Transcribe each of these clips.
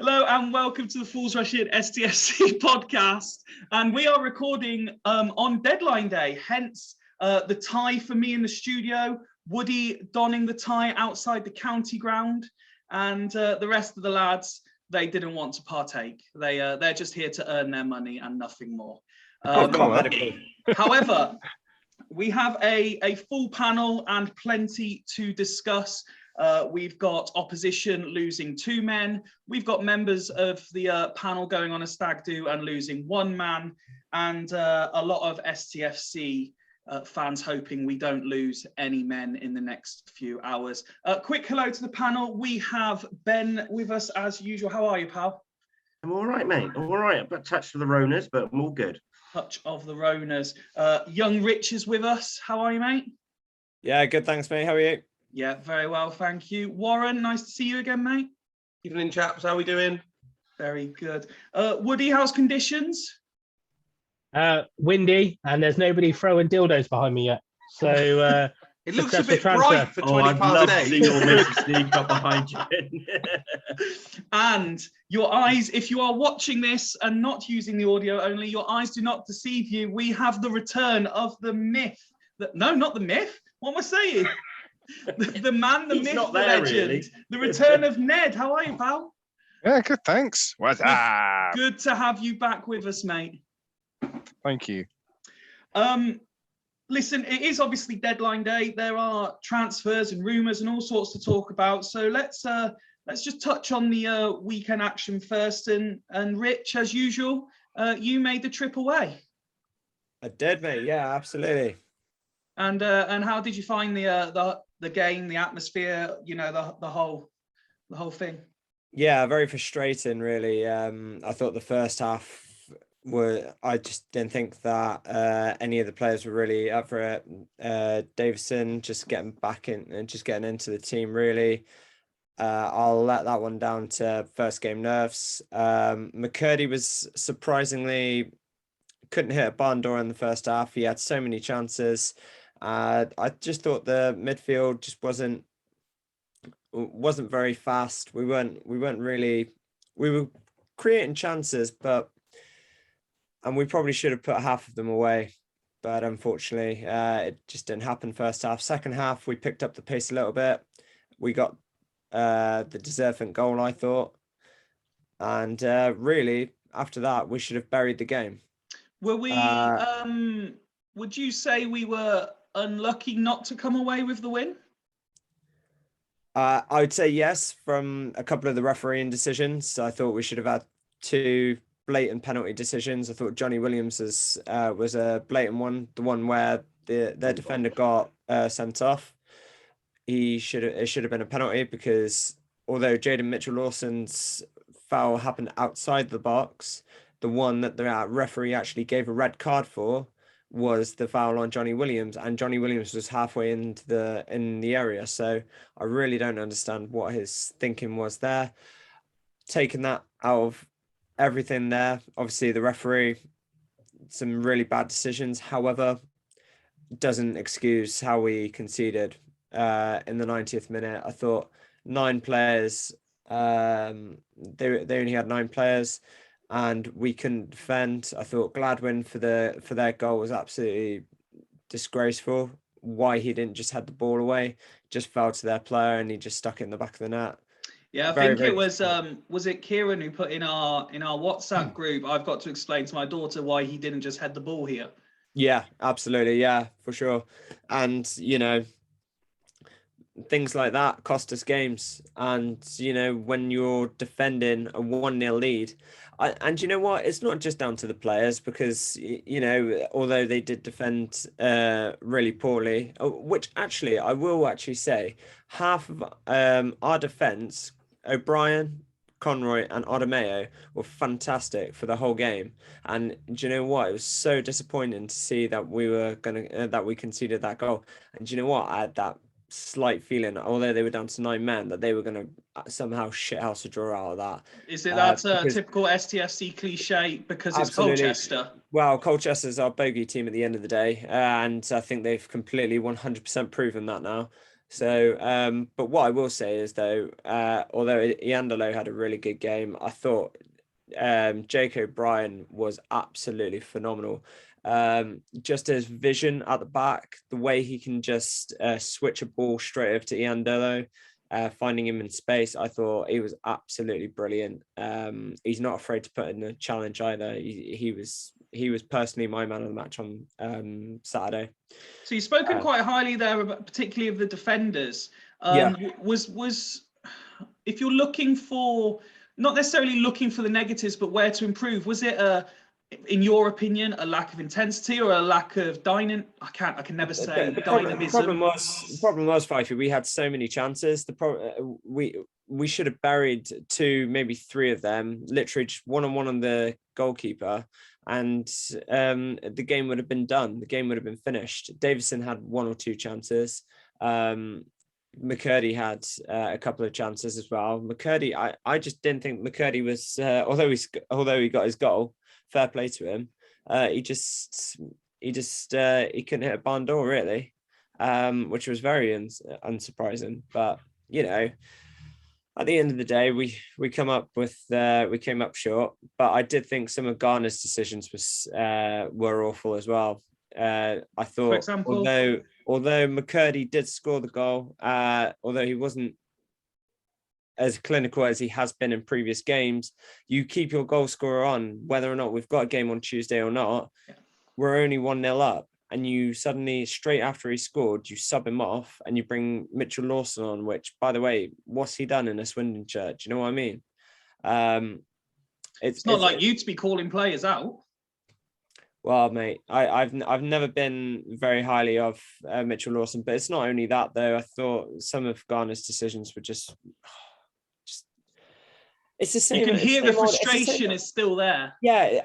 Hello and welcome to the Fools Rush In STFC podcast. And we are recording on deadline day, hence the tie for me in the studio, Woody donning the tie outside the county ground, and the rest of the lads, they didn't want to partake. They're just here to earn their money and nothing more. However, we have a full panel and plenty to discuss. We've got opposition losing 2 men. We've got members of the panel going on a stag do and losing 1 man, and a lot of STFC fans hoping we don't lose any men in the next few hours. Quick hello to the panel. We have Ben with us as usual. How are you, pal? I'm all right, mate. I'm all right. I've got touched of the Ronas, but I'm all good. Touch of the Ronas. Young Rich is with us. How are you, mate? Yeah, good. Thanks, mate. How are you? Yeah, very well, thank you. Warren, nice to see you again, mate. Evening, chaps. How are we doing? Very good. Woody, how's conditions? Windy, and there's nobody throwing dildos behind me yet. So it looks a bit transfer. bright for 20 past 8. See your missus sneak up behind you. And your eyes, if you are watching this and not using the audio only, your eyes do not deceive you. We have the return of the myth. No, not the myth. What am I saying? The man, the myth, the legend, really. The return of Ned. How are you, pal? Yeah, good, thanks. What's up? Good to have you back with us, mate. Thank you. Listen, it is obviously deadline day. There are transfers and rumours and all sorts to talk about. So let's just touch on the weekend action first. And Rich, as usual, you made the trip away. I did, mate. Yeah, absolutely. And how did you find the game, the atmosphere, you know, the whole thing? Yeah, very frustrating, really. I thought the first half I just didn't think that any of the players were really up for it. Davison just getting back in and just getting into the team, really. I'll let that one down to first game nerves. McCurdy was surprisingly couldn't hit a barn door in the first half. He had so many chances. I just thought the midfield just wasn't very fast. We were creating chances, and we probably should have put half of them away, but unfortunately it just didn't happen first half. Second half we picked up the pace a little bit. We got the deserving goal, I thought, and really after that we should have buried the game. Were we would you say we were unlucky not to come away with the win? I would say yes, from a couple of the refereeing decisions. I thought we should have had 2 blatant penalty decisions. I thought Johnny Williams was a blatant one, the one where their defender got sent off. It should have been a penalty, because although Jaden Mitchell-Lawson's foul happened outside the box, the one that the referee actually gave a red card for was the foul on Johnny Williams, and Johnny Williams was halfway in the area. So I really don't understand what his thinking was there. Taking that out of everything there, obviously the referee, some really bad decisions. However, doesn't excuse how we conceded in the 90th minute. I thought 9 players. They only had 9 players. And we couldn't defend. I thought Gladwin for their goal was absolutely disgraceful. Why he didn't just head the ball away, just fell to their player and he just stuck it in the back of the net. Yeah, I think it was it Kieran who put in our WhatsApp group, I've got to explain to my daughter why he didn't just head the ball here. Yeah, absolutely. Yeah, for sure. And, you know, things like that cost us games. And, you know, when you're defending a 1-0 lead, and you know what, it's not just down to the players, because, you know, although they did defend really poorly, which actually I will actually say half of our defence, O'Brien, Conroy and Odemeo, were fantastic for the whole game. And do you know what? It was so disappointing to see that we conceded that goal. And do you know what? I had that slight feeling, although they were down to 9 men, that they were going to somehow shithouse a draw out of that. Is it that typical STFC cliche because it's Colchester? Well, Colchester's our bogey team at the end of the day, and I think they've completely 100% proven that now. So, but what I will say is though, although Iandolo had a really good game, I thought Jake O'Brien was absolutely phenomenal. Just his vision at the back, the way he can just switch a ball straight over to Iandolo, finding him in space, I thought he was absolutely brilliant. He's not afraid to put in a challenge either. He was personally my man of the match on Saturday. So you've spoken quite highly there, about, particularly of the defenders. Yeah. Was if you're looking for, not necessarily looking for the negatives, but where to improve, was it in your opinion, a lack of intensity or a lack of I can never say dynamism. The problem was, Fifey, we had so many chances. We should have buried 2, maybe 3 of them, literally just one-on-one on the goalkeeper, and the game would have been done. The game would have been finished. Davison had 1 or 2 chances. McCurdy had a couple of chances as well. McCurdy, I just didn't think McCurdy was, although he got his goal, fair play to him. He couldn't hit a barn door really, which was very unsurprising. But you know, at the end of the day, we came up short. But I did think some of Garner's decisions were awful as well. I thought, for example, although McCurdy did score the goal, although he wasn't as clinical as he has been in previous games, you keep your goal scorer on, whether or not we've got a game on Tuesday or not. Yeah. We're only 1-0 up, and you suddenly, straight after he scored, you sub him off and you bring Mitchell Lawson on, which, by the way, what's he done in a Swindon shirt? Do you know what I mean? It's not like you to be calling players out. Well, mate, I've never been very highly of Mitchell Lawson, but it's not only that though. I thought some of Garner's decisions were just it's the same. You can hear the frustration is still there. Yeah,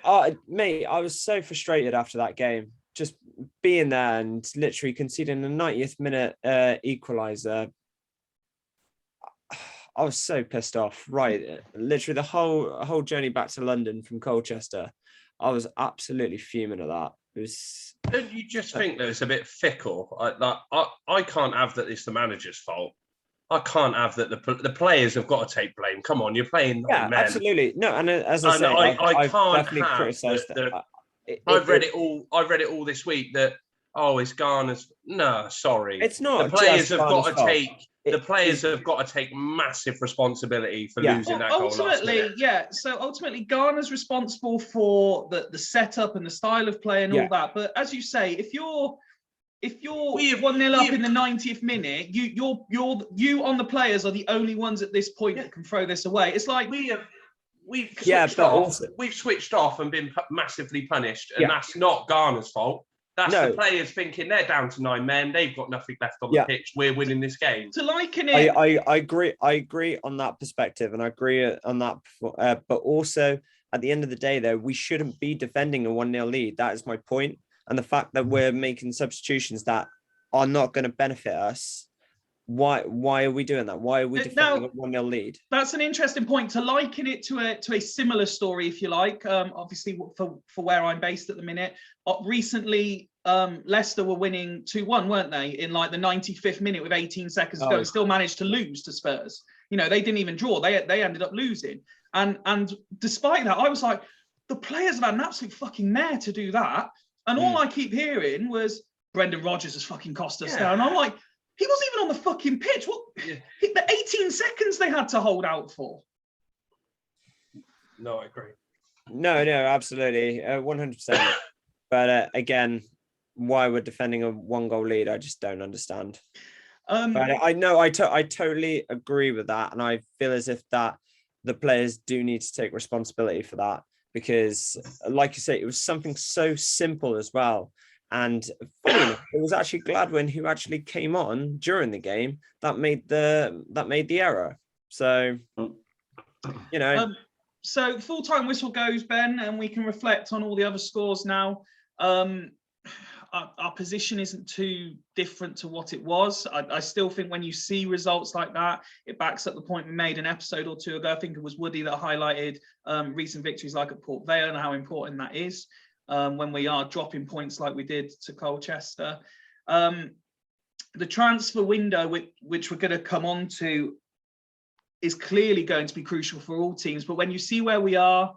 mate, I was so frustrated after that game, just being there and literally conceding the 90th minute equaliser. I was so pissed off. Right, literally the whole journey back to London from Colchester, I was absolutely fuming at that. It was. Don't you just think that it's a bit fickle? I can't have that it's the manager's fault. I can't have that the players have got to take blame. Come on, you're playing. Yeah, men. Absolutely. No, and as I say, I can't definitely have criticised that. I've read it all this week that it's Garner's. No, sorry, it's not. The players have got to take. The players have got to take massive responsibility for losing that goal. Ultimately, yeah. So ultimately, Garner's responsible for the setup and the style of play and all that. But as you say, if you're 1-0 up in the 90th minute, you on the players are the only ones at this point that can throw this away. It's like we've switched off and been massively punished, and that's not Garner's fault. That's the players thinking they're down to 9 men, they've got nothing left on the pitch, we're winning this game. To liken it, I agree on that perspective, and I agree on that. But also, at the end of the day, though, we shouldn't be defending a 1-0 lead. That is my point. And the fact that we're making substitutions that are not going to benefit us, why are we doing that? Why are we defending a 1-0 lead? That's an interesting point. To liken it to a similar story, if you like, obviously for where I'm based at the minute. Recently, Leicester were winning 2-1, weren't they? In like the 95th minute with 18 seconds to go, and still managed to lose to Spurs. You know, they didn't even draw. They ended up losing. And despite that, I was like, the players have had an absolute fucking mare to do that. And all I keep hearing was Brendan Rodgers has fucking cost us now. And I'm like, he wasn't even on the fucking pitch. What? The 18 seconds they had to hold out for. No, I agree. No, absolutely. 100%. But again, why we're defending a 1-goal lead, I just don't understand. But I know I totally agree with that. And I feel as if that the players do need to take responsibility for that. Because, like you say, it was something so simple as well. And funny enough, it was actually Gladwin who actually came on during the game that made the error. So, you know. So full-time whistle goes, Ben, and we can reflect on all the other scores now. Our position isn't too different to what it was. I still think when you see results like that, it backs up the point we made an episode or two ago. I think it was Woody that highlighted recent victories like at Port Vale and how important that is when we are dropping points like we did to Colchester. the transfer window, which we're going to come on to, is clearly going to be crucial for all teams. But when you see where we are,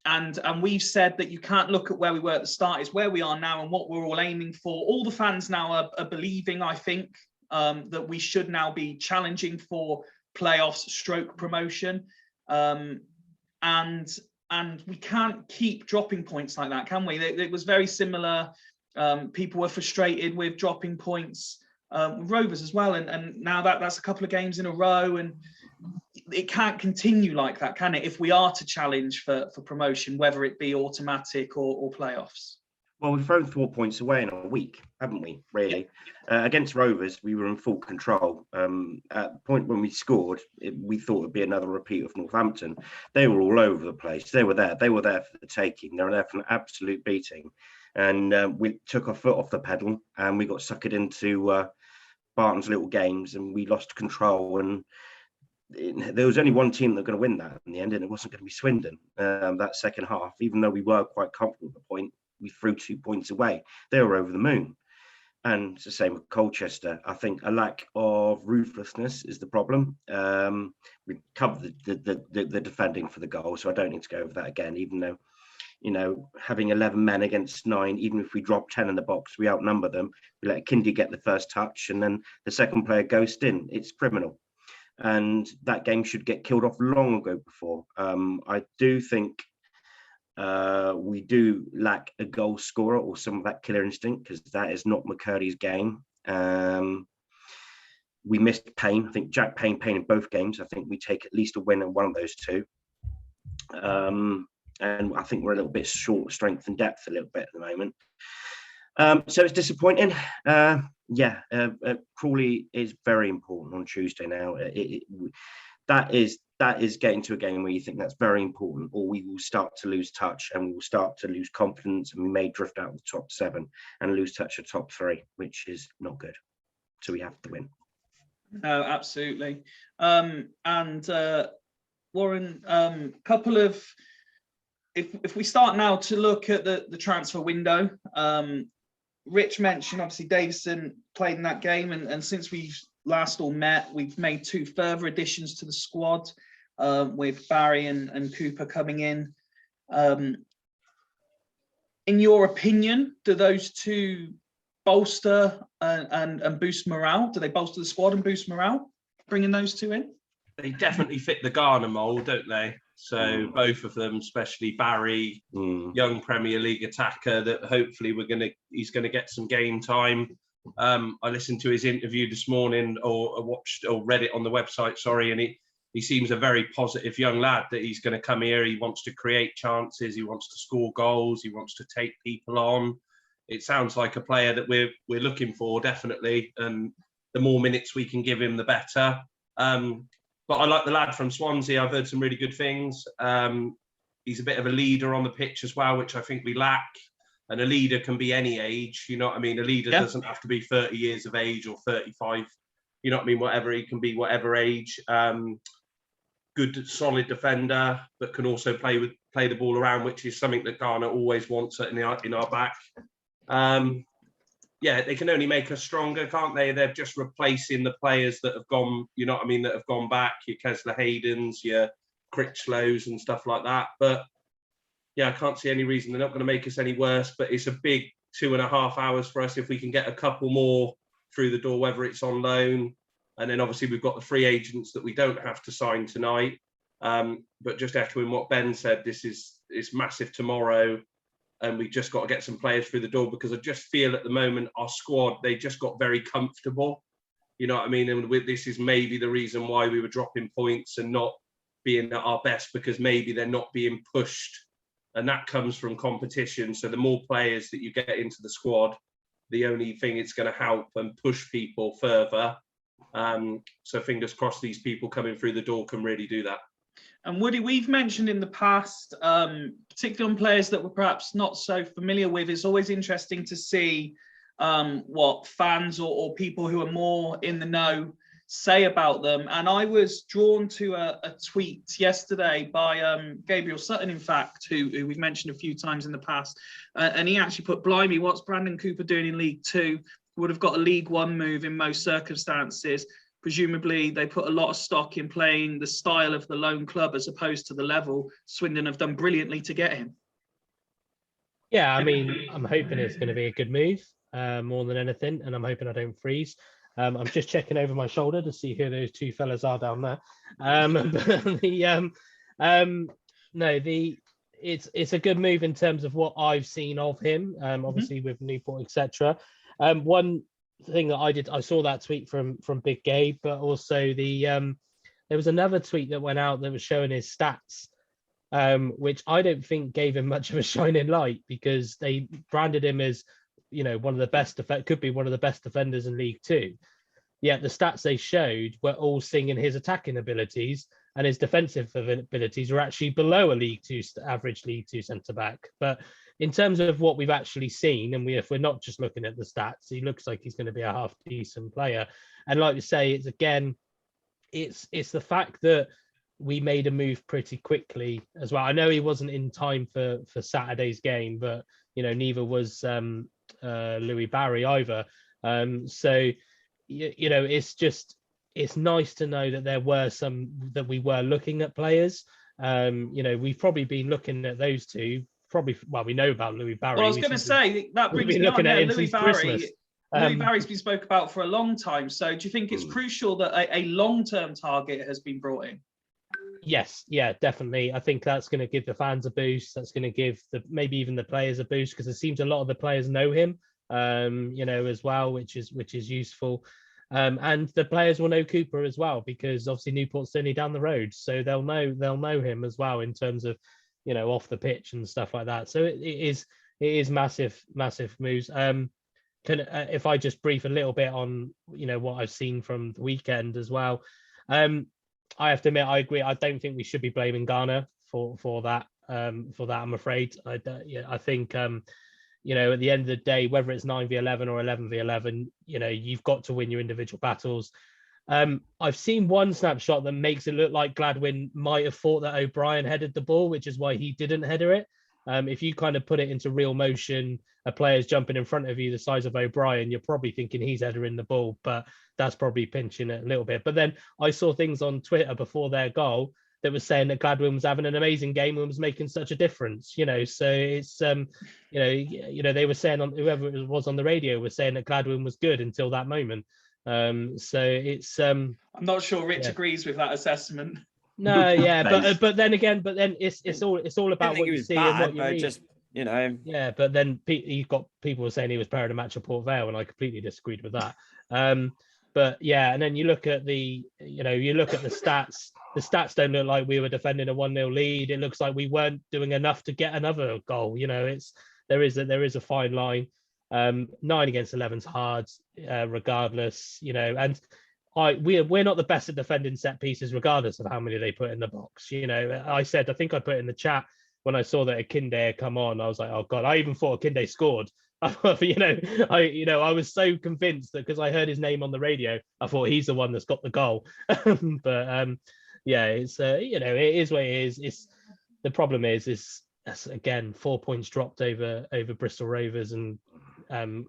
and we've said that you can't look at where we were at the start, it's where we are now and what we're all aiming for. All the fans now are believing, I think, that we should now be challenging for playoffs / promotion. And we can't keep dropping points like that, can we? It was very similar. People were frustrated with dropping points with Rovers as well. And now that's a couple of games in a row, and it can't continue like that, can it? If we are to challenge for promotion, whether it be automatic or playoffs. Well, we've thrown 4 points away in a week, haven't we, really? Against Rovers, we were in full control. At the point when we scored, we thought it would be another repeat of Northampton. They were all over the place. They were there. They were there for the taking. They were there for an absolute beating. And we took our foot off the pedal and we got suckered into Barton's little games and we lost control. And there was only one team that was going to win that in the end, and it wasn't going to be Swindon that second half, even though we were quite comfortable at the point. We threw 2 points away. They were over the moon. And it's the same with Colchester. I think a lack of ruthlessness is the problem. We covered the defending for the goal, so I don't need to go over that again, even though, you know, having 11 men against 9, even if we drop 10 in the box, we outnumber them. We let Kindy get the first touch, and then the second player ghosts in. It's criminal. And that game should get killed off long ago before. I do think we do lack a goal scorer or some of that killer instinct, because that is not McCurdy's game. We missed Payne. I think Jack Payne in both games. I think we take at least a win in one of those two. And I think we're a little bit short of strength and depth a little bit at the moment. So it's disappointing. Crawley is very important on Tuesday now. That is getting to a game where you think that's very important, or we will start to lose touch and we will start to lose confidence, and we may drift out of the top 7 and lose touch of top 3, which is not good. So we have to win. No, absolutely. Warren, couple of, if we start now to look at the transfer window, Rich mentioned obviously Davison played in that game, and since we've last all met, we've made 2 further additions to the squad, with Barry and Cooper coming in. In your opinion, do those 2 bolster and boost morale? Do they bolster the squad and boost morale, bringing those 2 in? They definitely fit the Garner mould, don't they? So both of them, especially Barry, young Premier League attacker that hopefully he's gonna get some game time. I listened to his interview this morning, or watched or read it on the website, sorry, and he seems a very positive young lad, that he's going to come here. He wants to create chances, he wants to score goals, he wants to take people on. It sounds like a player that we're looking for, definitely, and the more minutes we can give him, the better. But I like the lad from Swansea. I've heard some really good things. He's a bit of a leader on the pitch as well, which I think we lack. And a leader can be any age, you know what I mean? A leader doesn't have to be 30 years of age or 35, you know what I mean? Whatever, he can be whatever age. Good, solid defender, but can also play the ball around, which is something that Garner always wants in our back. They can only make us stronger, can't they? They're just replacing the players that have gone, you know what I mean, that have gone back, your Kesler Haydens, your Critchlows and stuff like that. But yeah, I can't see any reason they're not going to make us any worse, but it's a big 2.5 hours for us if we can get a couple more through the door, whether it's on loan. And then obviously we've got the free agents that we don't have to sign tonight. But just echoing what Ben said, it's massive tomorrow. And we just got to get some players through the door, because I just feel at the moment our squad, they just got very comfortable. You know what I mean? And this is maybe the reason why we were dropping points and not being at our best, because maybe they're not being pushed. And that comes from competition. So the more players that you get into the squad, the only thing it's going to help and push people further. So fingers crossed these people coming through the door can really do that. And Woody, we've mentioned in the past, particularly on players that we're perhaps not so familiar with, it's always interesting to see what fans or people who are more in the know say about them. And I was drawn to a tweet yesterday by Gabriel Sutton, in fact, who we've mentioned a few times in the past. And he actually put, blimey, what's Brandon Cooper doing in League Two? would have got a League One move in most circumstances. Presumably, they put a lot of stock in playing the style of the lone club as opposed to the level. Swindon have done brilliantly to get him. Yeah, I mean, I'm hoping it's going to be a good move more than anything, and I'm hoping I don't freeze. I'm just checking over my shoulder to see who those two fellas are down there. It's a good move in terms of what I've seen of him. Obviously with Newport, etc. One thing that I saw that tweet from Big Gabe, but also there was another tweet that went out that was showing his stats, which I don't think gave him much of a shining light, because they branded him as, one of the best, could be one of the best defenders in League Two. Yet the stats they showed were all singing his attacking abilities, and his defensive abilities were actually below a League Two average League Two centre back. But in terms of what we've actually seen, and if we're not just looking at the stats, he looks like he's going to be a half decent player. And like you say, it's the fact that we made a move pretty quickly as well. I know he wasn't in time for Saturday's game, but neither was Louis Barry either. So it's nice to know that there were that we were looking at players. We've probably been looking at those two. We know about Louis Barry. Well, I was going to say that brings me on. Yeah, Louis Barry. Louis Barry's been spoke about for a long time. So do you think it's crucial that a long-term target has been brought in? Yes, yeah, definitely. I think that's going to give the fans a boost. That's going to give maybe even the players a boost, because it seems a lot of the players know him, as well, which is useful. And the players will know Cooper as well, because obviously Newport's only down the road, so they'll know him as well in terms of off the pitch and stuff like that. So it is massive moves. If I just brief a little bit on what I've seen from the weekend as well. I have to admit, I agree. I don't think we should be blaming Ghana for that. I'm afraid. I think at the end of the day, whether it's 9v11 or 11v11, you've got to win your individual battles. I've seen one snapshot that makes it look like Gladwin might have thought that O'Brien headed the ball, which is why he didn't header it. If you kind of put it into real motion, a player's jumping in front of you the size of O'Brien, you're probably thinking he's headering the ball, but that's probably pinching it a little bit. But then I saw things on Twitter before their goal that was saying that Gladwin was having an amazing game and was making such a difference, so it's they were saying, on whoever it was on the radio was saying that Gladwin was good until that moment. So it's I'm not sure Rich agrees with that assessment. No, yeah, but then it's all about what you see and what you read. Just Yeah, but then you've got people were saying he was player of the match at Port Vale, and I completely disagreed with that. But yeah, and then you look at the stats. The stats don't look like we were defending a 1-0 lead. It looks like we weren't doing enough to get another goal. There is a fine line. 9 against 11's hard, regardless. And we're not the best at defending set pieces, regardless of how many they put in the box. I think I put in the chat when I saw that Akinde had come on, I was like, oh God, I even thought Akinde scored. I was so convinced that because I heard his name on the radio, I thought he's the one that's got the goal. But it's it is what it is. It's the problem is again 4 points dropped over Bristol Rovers and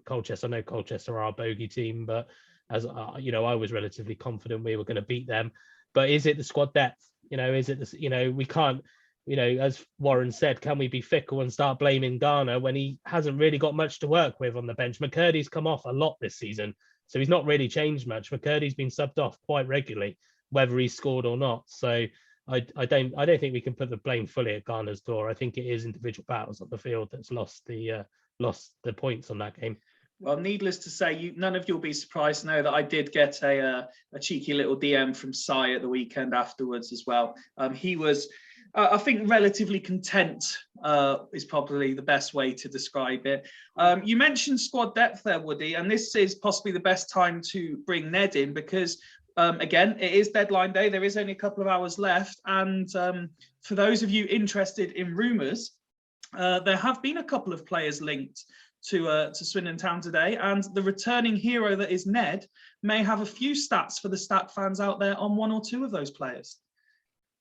Colchester. I know Colchester are our bogey team, but as I was relatively confident we were going to beat them. But is it the squad depth? Is it we can't. As Warren said, can we be fickle and start blaming Ghana when he hasn't really got much to work with on the bench? McCurdy's come off a lot this season, so he's not really changed much. McCurdy's been subbed off quite regularly, whether he's scored or not. So I don't think we can put the blame fully at Ghana's door. I think it is individual battles on the field that's lost the points on that game. Well, needless to say, none of you'll be surprised to know that I did get a cheeky little DM from Sai at the weekend afterwards as well. He was, I think, relatively content is probably the best way to describe it. You mentioned squad depth there, Woody, and this is possibly the best time to bring Ned in because, again, it is deadline day. There is only a couple of hours left. And for those of you interested in rumours, there have been a couple of players linked to Swindon Town today, and the returning hero that is Ned may have a few stats for the stat fans out there on one or two of those players.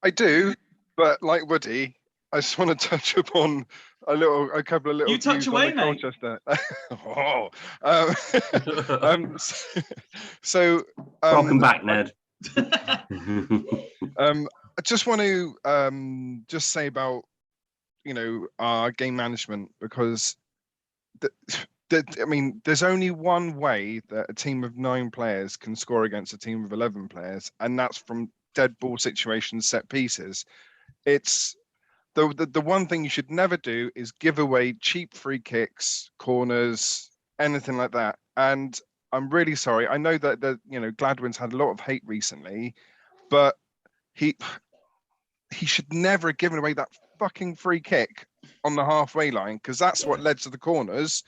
I do, but like Woody, I just want to touch upon a couple of little. You touch views away, on the mate. Colchester. So Welcome back, Ned. I just want to just say about our game management, because I mean, there's only one way that a team of 9 players can score against a team of 11 players, and that's from dead ball situations, set pieces. It's the one thing you should never do is give away cheap free kicks, corners, anything like that. And I'm really sorry. I know that Gladwin's had a lot of hate recently, but he should never have given away that fucking free kick on the halfway line, because that's what led to the corners.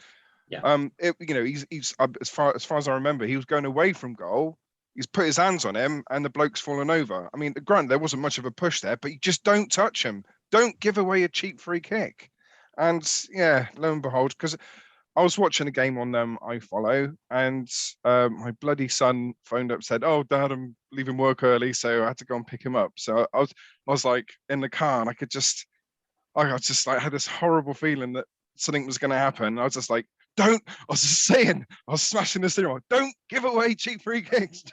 Yeah. He's as far as I remember, he was going away from goal. He's put his hands on him, and the bloke's fallen over. I mean, granted, there wasn't much of a push there, but you just don't touch him. Don't give away a cheap free kick. And yeah, lo and behold, because I was watching a game on I Follow, and my bloody son phoned up, said, "Oh, Dad, I'm leaving work early, so I had to go and pick him up." So I was like in the car, and I had this horrible feeling that something was going to happen. I was just like, I was smashing the steering wheel, don't give away cheap free kicks.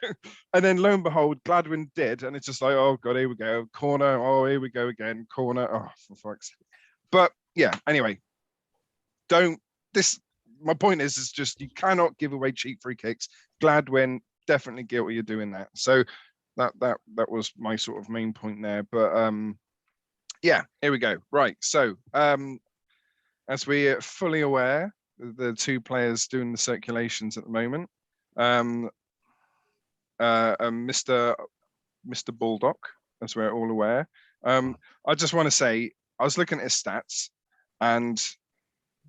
And then lo and behold, Gladwin did. And it's just like, oh God, here we go. Corner. Oh, here we go again. Corner. Oh, for fuck's sake. But yeah, anyway, my point is just, you cannot give away cheap free kicks. Gladwin, definitely guilty of doing that. So that was my sort of main point there. But yeah, here we go. Right. So as we're fully aware, the 2 players doing the circulations at the moment, Mr. Baldock, as we're all aware. I just want to say, I was looking at his stats, and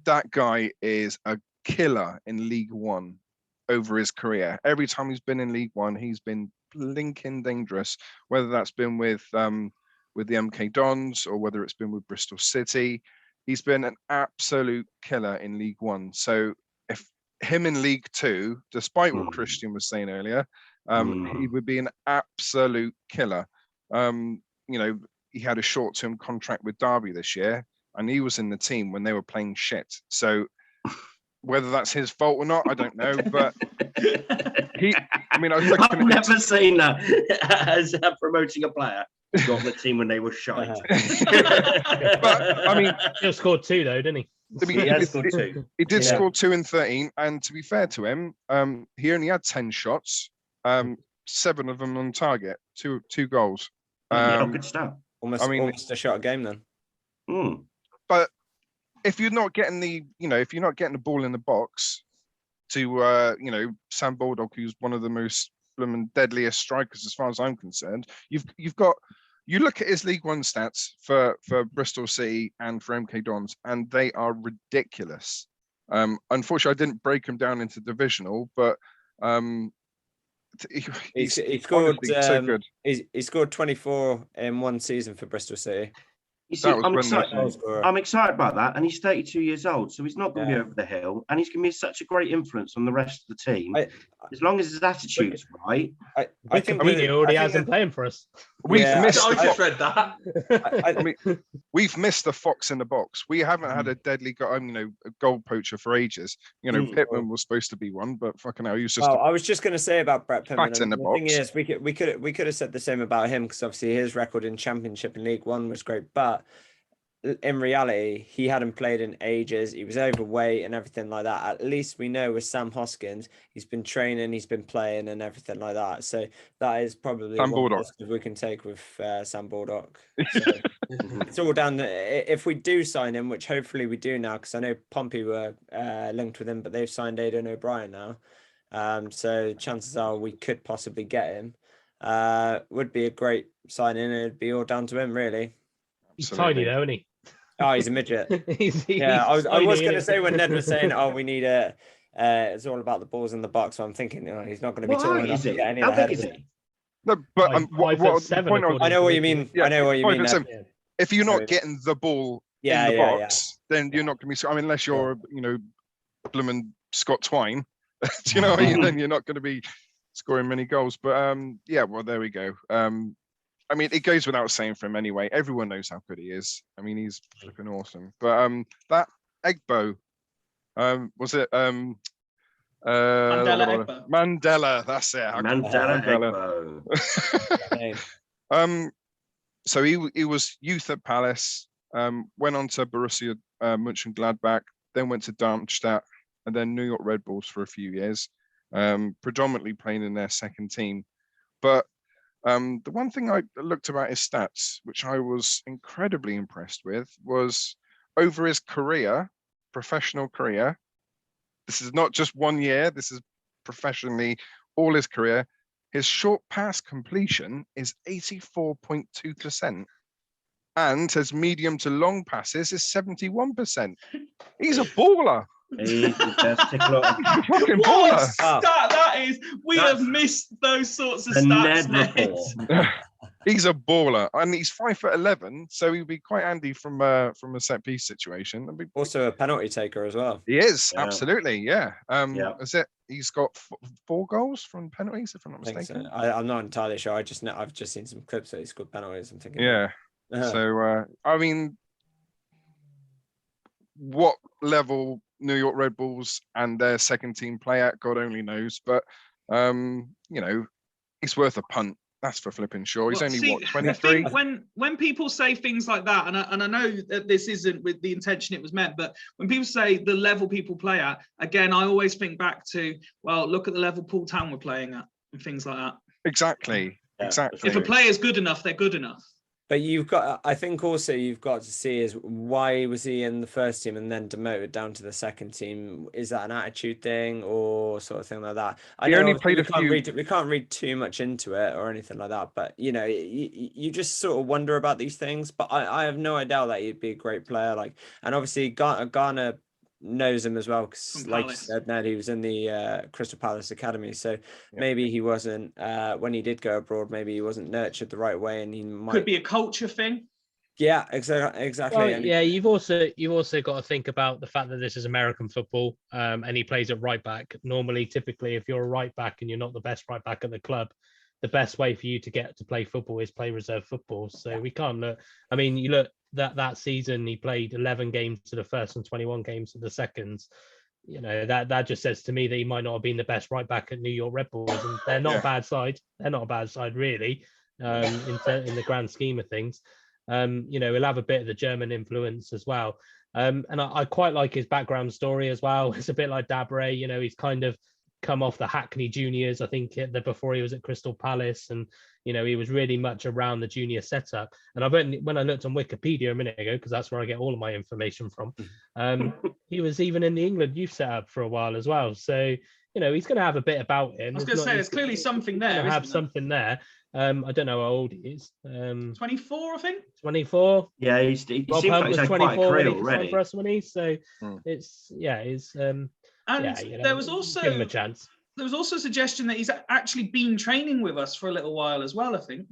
that guy is a killer in League One over his career. Every time he's been in League One, he's been blinking dangerous, whether that's been with the MK Dons or whether it's been with Bristol City. He's been an absolute killer in League One. So if him in League Two, despite what Christian was saying earlier, he would be an absolute killer. He had a short-term contract with Derby this year, and he was in the team when they were playing shit. So whether that's his fault or not, I don't know. But I was looking I've never seen that as promoting a player. Got the team when they were shite. But I mean, he scored 2 though, didn't he? He scored 2. He did score 2 in 13, and to be fair to him, he only had 10 shots, 7 of them on target, two goals. Good start. Almost a shot a game then. But if you're not getting the ball in the box to Sam Baldock, who's one of the most deadliest strikers as far as I'm concerned, you look at his League One stats for Bristol City and for MK Dons, and they are ridiculous. Unfortunately, I didn't break him down into divisional, but he scored so good. He scored 24 in one season for Bristol City. You see, I'm excited about that, and he's 32 years old, so he's not going to be over the hill, and he's going to be such a great influence on the rest of the team, as long as his attitude's right. I think he already has him playing for us. I just read that. We've missed the fox in the box. We haven't had a deadly goal poacher for ages. Pittman was supposed to be one, but fucking hell, he was just. I was just going to say about Brett Pittman. In the box. Thing is, we could have said the same about him, because obviously his record in Championship and League One was great, but in reality, he hadn't played in ages. He was overweight and everything like that. At least we know with Sam Hoskins, he's been training, he's been playing and everything like that. So that is probably one we can take with Sam Baldock. So it's all down if we do sign him, which hopefully we do now, because I know Pompey were linked with him, but they've signed Aidan O'Brien now. So chances are we could possibly get him. Would be a great signing, and it'd be all down to him, really. He's tiny though, isn't he? Oh, he's a midget. I was going to say, when Ned was saying, "Oh, we need it's all about the balls in the box." So I'm thinking, he's not going to be tall enough to get any of the headers. No, but I know what you mean. Yeah, I know what you mean. If you're not getting the ball in the box, then you're not going to be. I mean, unless you're, blooming Scott Twine, then you're not going to be scoring many goals. But well, there we go. I mean, it goes without saying for him anyway. Everyone knows how good he is. I mean, he's flipping awesome. But that Egbo, was it Mandela Egbo. Mandela, that's it. Mandela Egbo. So he was youth at Palace, went on to Borussia Mönchengladbach, then went to Darmstadt, and then New York Red Bulls for a few years, predominantly playing in their second team. But the one thing I looked about his stats, which I was incredibly impressed with, was over his career, professional career. This is not just 1 year, this is professionally all his career. His short pass completion is 84.2%, and his medium to long passes is 71%. He's a baller. He's the best tickler. Fucking What a baller. stat that is. That's have missed those sorts of stats. Ned report. He's a baller, and he's 5'11", so he'd be quite handy from a set piece situation. Also a penalty taker as well. He is, Yeah. absolutely, yeah. Is it? He's got 4 goals from penalties, if I'm not mistaken. So. I'm not entirely sure. I've just seen some clips that he scored penalties. I'm thinking. Yeah. So I mean, what level New York Red Bulls and their second team play at, God only knows. But it's worth a punt. That's for flipping sure. He's only 23. When people say things like that, and I know that this isn't with the intention it was meant, but when people say the level people play at, again, I always think back to, well, look at the level Paul Town were playing at and things like that. Exactly. If a player's good enough, they're good enough. But I think also you've got to see is why was he in the first team and then demoted down to the second team? Is that an attitude thing or sort of thing like that? He only played we can't read too much into it or anything like that. But you just sort of wonder about these things. But I have no idea that he'd be a great player. And obviously Garner knows him as well because, like you said, Ned, he was in the Crystal Palace Academy, so maybe he wasn't when he did go abroad, maybe he wasn't nurtured the right way, and he could be a culture thing. Yeah, exactly. Well, yeah, you've also got to think about the fact that this is American football, and he plays at right back. Normally, typically, if you're a right back and you're not the best right back at the club, the best way for you to get to play football is play reserve football. So we can't look. I mean, you look that season he played 11 games to the first and 21 games to the seconds. That just says to me that he might not have been the best right back at New York Red Bulls, and they're not a bad side. They're not a bad side really, in the grand scheme of things. He'll have a bit of the German influence as well. And I quite like his background story as well. It's a bit like Dabre. He's kind of come off the Hackney juniors, I think, before he was at Crystal Palace, and he was really much around the junior setup. And when I looked on Wikipedia a minute ago, because that's where I get all of my information from, he was even in the England youth setup for a while as well. So he's going to have a bit about him. I was going to say there's clearly something there. Something there. I don't know how old he is. 24, I think. 24. Yeah, he seems like he's had 24 quite a career when he already. for us when he, so it's there was also give him a chance. There was also a suggestion that he's actually been training with us for a little while as well, I think.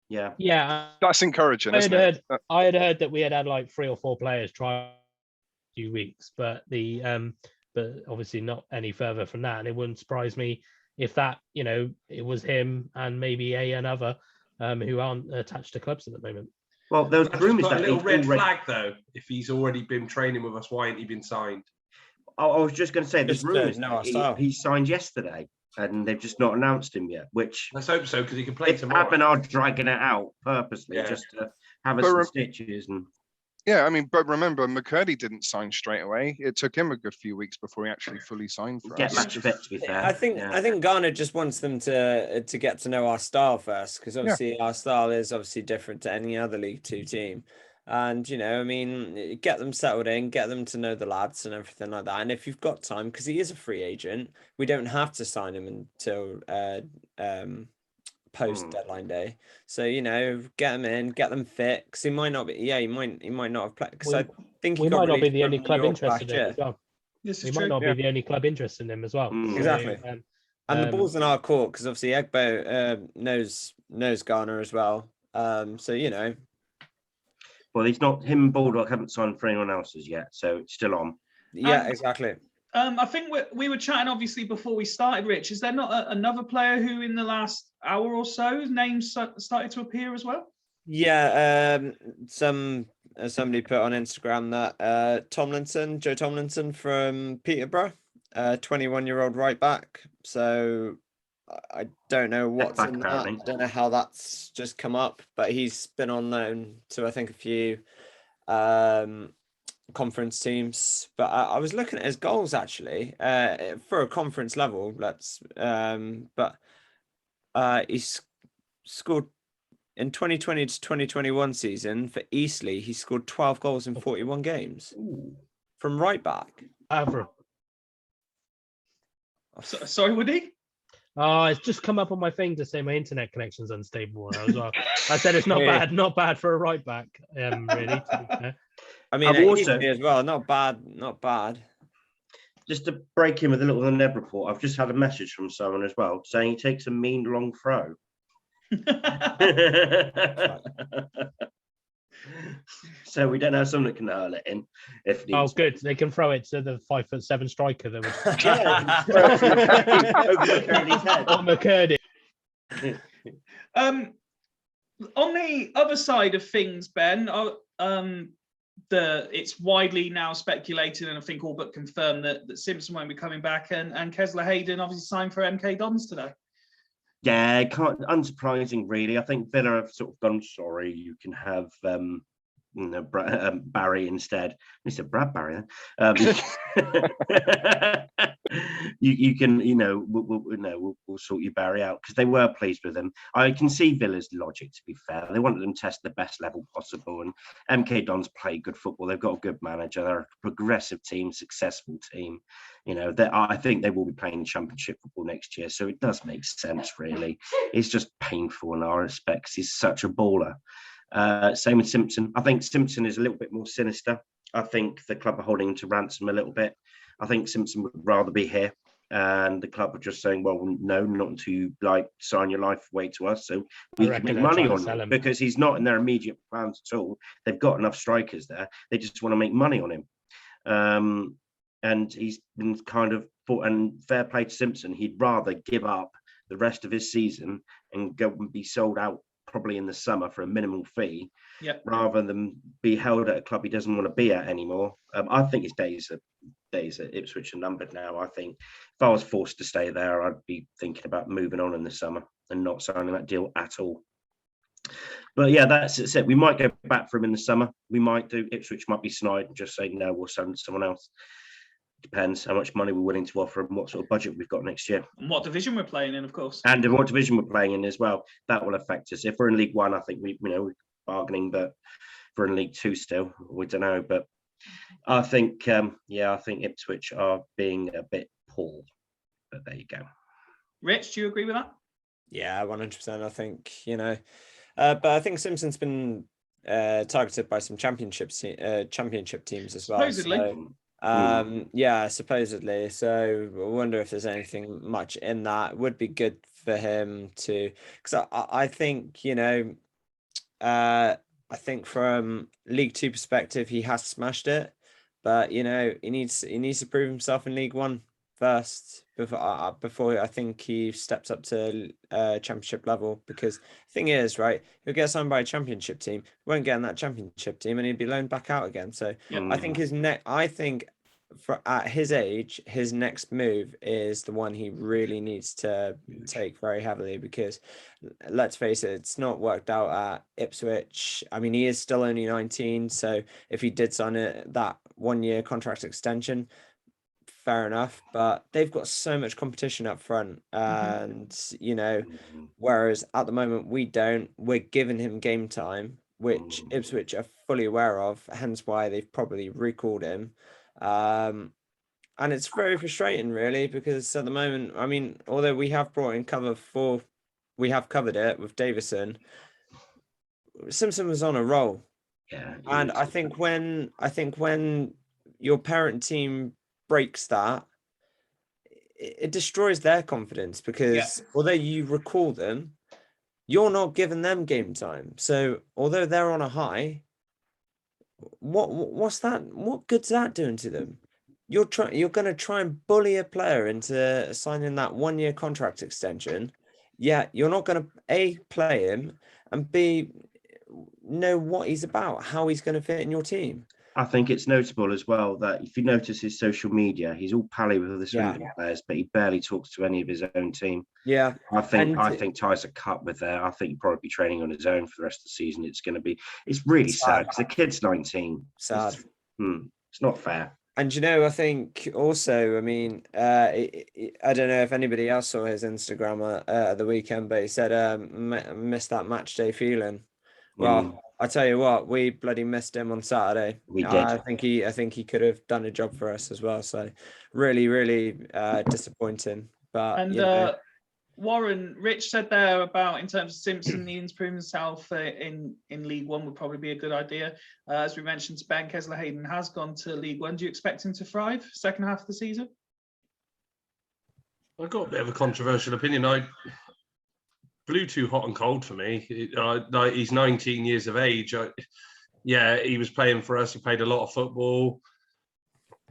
Yeah, that's encouraging. I had heard that we had like 3 or 4 players try a few weeks, but but obviously not any further from that. And it wouldn't surprise me if that it was him and maybe another who aren't attached to clubs at the moment. Well, there was rumours that a little red already... flag though. If he's already been training with us, why ain't he been signed? I was just going to say, there's rumours he signed yesterday, and they've just not announced him yet. Which let's hope so, because he can play tomorrow. Aberdeen are dragging it out purposely just to have us some stitches. And yeah, I mean, but remember, McCurdy didn't sign straight away. It took him a good few weeks before he actually fully signed for us. Match fit, to be fair. I think Garner just wants them to get to know our style first, because obviously our style is obviously different to any other League Two team. And, get them settled in, get them to know the lads and everything like that. And if you've got time, because he is a free agent, we don't have to sign him until post deadline day. So, get them in, get them fit. Because he might not be, he might not have played. Because I think we might not be the only club interested in him as well. We might not be the only club interested in him as well. Exactly. And the ball's in our court, because obviously Egbo knows Garner as well. So, well, he's not. Him and Baldock haven't signed for anyone else's yet, so it's still on. Yeah, exactly. I think we were chatting obviously before we started, Rich. Is there not another player who in the last hour or so names started to appear as well? Yeah, somebody put on Instagram that Joe Tomlinson from Peterborough, 21-year-old right back. So I don't know what's back, in that. apparently. I don't know how that's just come up, but he's been on loan to I think a few conference teams. But I was looking at his goals actually for a conference level. He's scored. In 2020 to 2021 season for Eastleigh, he scored 12 goals in 41 games. Ooh. From right back. Sorry, Woody? Oh, it's just come up on my thing to say my internet connection's unstable as well. I said it's not bad for a right back, really. I mean, I've also as well, not bad. Just to break in with a little Neb report, I've just had a message from someone as well saying he takes a mean long throw. So we don't have someone that can hurl it in. If needs good, they can throw it to the 5'7" striker that was over McCurdy. On the other side of things, Ben, it's widely now speculated and I think all but confirmed that Simpson won't be coming back and Kesler Hayden obviously signed for MK Dons today. Yeah, unsurprising, really. I think Villa have sort of gone, sorry, you can have Barry instead. I said Brad Barry then. You can, we'll sort you Barry out because they were pleased with him. I can see Villa's logic, to be fair. They wanted them to test the best level possible, and MK Dons play good football. They've got a good manager. They're a progressive team, successful team. I think they will be playing championship football next year, so it does make sense, really. It's just painful in our respects. He's such a baller. Same with Simpson. I think Simpson is a little bit more sinister. I think the club are holding him to ransom a little bit. I think Simpson would rather be here, and the club are just saying, well, no, not to sign your life away to us, so we can make money on him, because he's not in their immediate plans at all. They've got enough strikers there. They just want to make money on him. And he's been kind of, and fair play to Simpson, he'd rather give up the rest of his season and go and be sold out probably in the summer for a minimal fee, rather than be held at a club he doesn't want to be at anymore. I think his days at Ipswich are numbered now. I think if I was forced to stay there, I'd be thinking about moving on in the summer and not signing that deal at all. But yeah, that's it. We might go back for him in the summer. We might do. Ipswich might be snide and just say, no, we'll send someone else. Depends how much money we're willing to offer and what sort of budget we've got next year. And what division we're playing in, of course. And in what division we're playing in as well. That will affect us. If we're in League One, I think we're bargaining, but if we're in League Two still, we don't know. But I think, I think Ipswich are being a bit poor. But there you go. Rich, do you agree with that? Yeah, 100%. I think, but I think Simpson's been targeted by some championship teams as well. Supposedly. Supposedly. So I wonder if there's anything much in that. It would be good for him to, because I think, I think from League Two perspective, he has smashed it, but he needs to prove himself in League One first before I think he steps up to championship level. Because the thing is, right, he'll get signed by a championship team, won't get in that championship team, and he'd be loaned back out again. So I think at his age, his next move is the one he really needs to take very heavily, because let's face it, it's not worked out at Ipswich. I mean, he is still only 19, so if he did sign that 1-year contract extension, fair enough, but they've got so much competition up front, and whereas at the moment we don't. We're giving him game time, which Ipswich are fully aware of, hence why they've probably recalled him. And it's very frustrating, really, because at the moment, I mean, although we have brought in cover we have covered it with Davison, Simpson was on a roll. Yeah, and I think when your parent team breaks that, it destroys their confidence, because although you recall them, you're not giving them game time. So although they're on a high, what's that? What good's that doing to them? you're going to try and bully a player into signing that 1-year contract extension. Yeah, you're not going to A, play him, and B, know what he's about, how he's going to fit in your team. I think it's notable as well that if you notice his social media, he's all pally with other Swindon players, but he barely talks to any of his own team. Yeah, I think Ty's a cut with there. I think he'll probably be training on his own for the rest of the season. It's really sad because the kid's 19. Sad. It's not fair. And I think also, I mean, I don't know if anybody else saw his Instagram at the weekend, but he said, missed that match day feeling. Well, I tell you what, we bloody missed him on Saturday. We did. I think he could have done a job for us as well. So really, really disappointing. But Warren, Rich said there about in terms of Simpson needing to prove himself in League One would probably be a good idea. As we mentioned, Ben Kesler-Hayden has gone to League One. Do you expect him to thrive second half of the season? I've got a bit of a controversial opinion. I blew too hot and cold for me. He's 19 years of age. He was playing for us. He played a lot of football.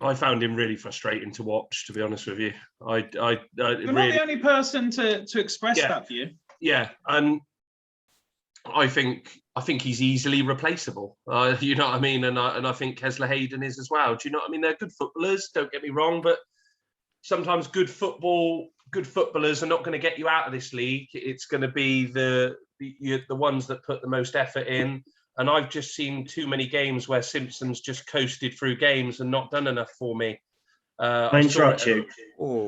I found him really frustrating to watch, to be honest with you. You're not the only person to express that view. Yeah, and I think he's easily replaceable. You know what I mean? And I think Kesler-Hayden is as well. Do you know what I mean? They're good footballers, don't get me wrong, but sometimes good footballers are not going to get you out of this league. It's going to be the ones that put the most effort in. And I've just seen too many games where Simpson's just coasted through games and not done enough for me. I interrupt you.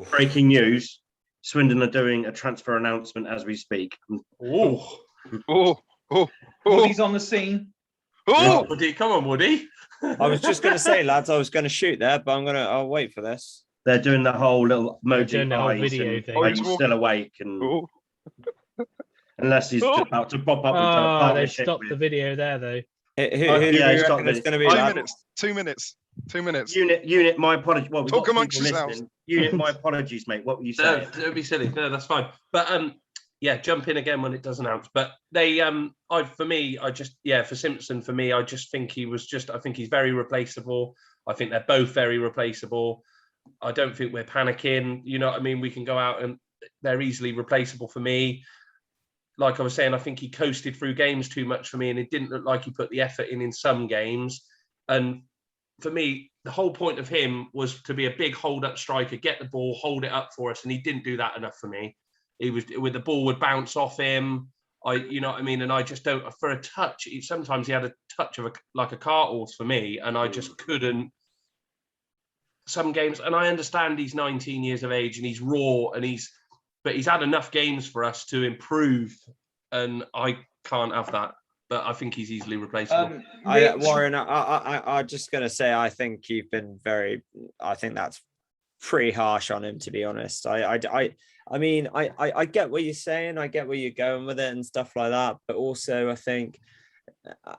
Breaking news. Swindon are doing a transfer announcement as we speak. Woody's on the scene. Woody, come on, Woody. I was just going to say, lads, I was going to shoot there, but I'll wait for this. They're doing the whole little emoji video thing. Are you still awake? And unless he's about to pop up. Oh, they stopped the video there, though. Who do you reckon it's going to be? 2 minutes. 2 minutes. Unit, my apologies. Well, talk amongst yourselves. Unit, my apologies, mate. What were you saying? No, don't be silly. No, that's fine. But jump in again when it does announce. But they, for Simpson, for me, I just think I think he's very replaceable. I think they're both very replaceable. I don't think we're panicking. You know what I mean? We can go out and they're easily replaceable for me. Like I was saying, I think he coasted through games too much for me, and it didn't look like he put the effort in some games. And for me, the whole point of him was to be a big hold-up striker, get the ball, hold it up for us, and he didn't do that enough for me. He was with the ball would bounce off him. You know what I mean? And I just don't. For a touch, sometimes he had a touch of like a cart horse for me, and I just couldn't. Some games, and I understand he's 19 years of age and he's raw, but he's had enough games for us to improve, and I can't have that. But I think he's easily replaceable. Warren, I'm just going to say, I think you've been I think that's pretty harsh on him, to be honest. I mean, I get what you're saying. I get where you're going with it and stuff like that. But also, I think,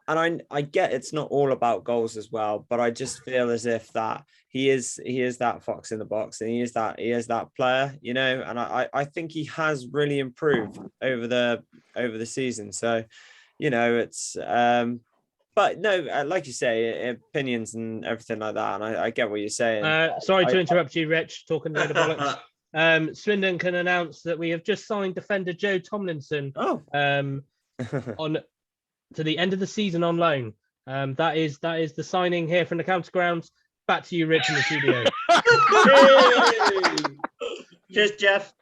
and I get it's not all about goals as well, but I just feel as if that he is that fox in the box, and he is that player, you know. And I think he has really improved over the season. So, you know, it's but no, like you say, opinions and everything like that. And I get what you're saying. Sorry to interrupt you, Rich, talking load of bollocks. Swindon can announce that we have just signed defender Joe Tomlinson on to the end of the season on loan. That is the signing here from the County Grounds. Back to you, Rich, in the studio. Cheers, Jeff.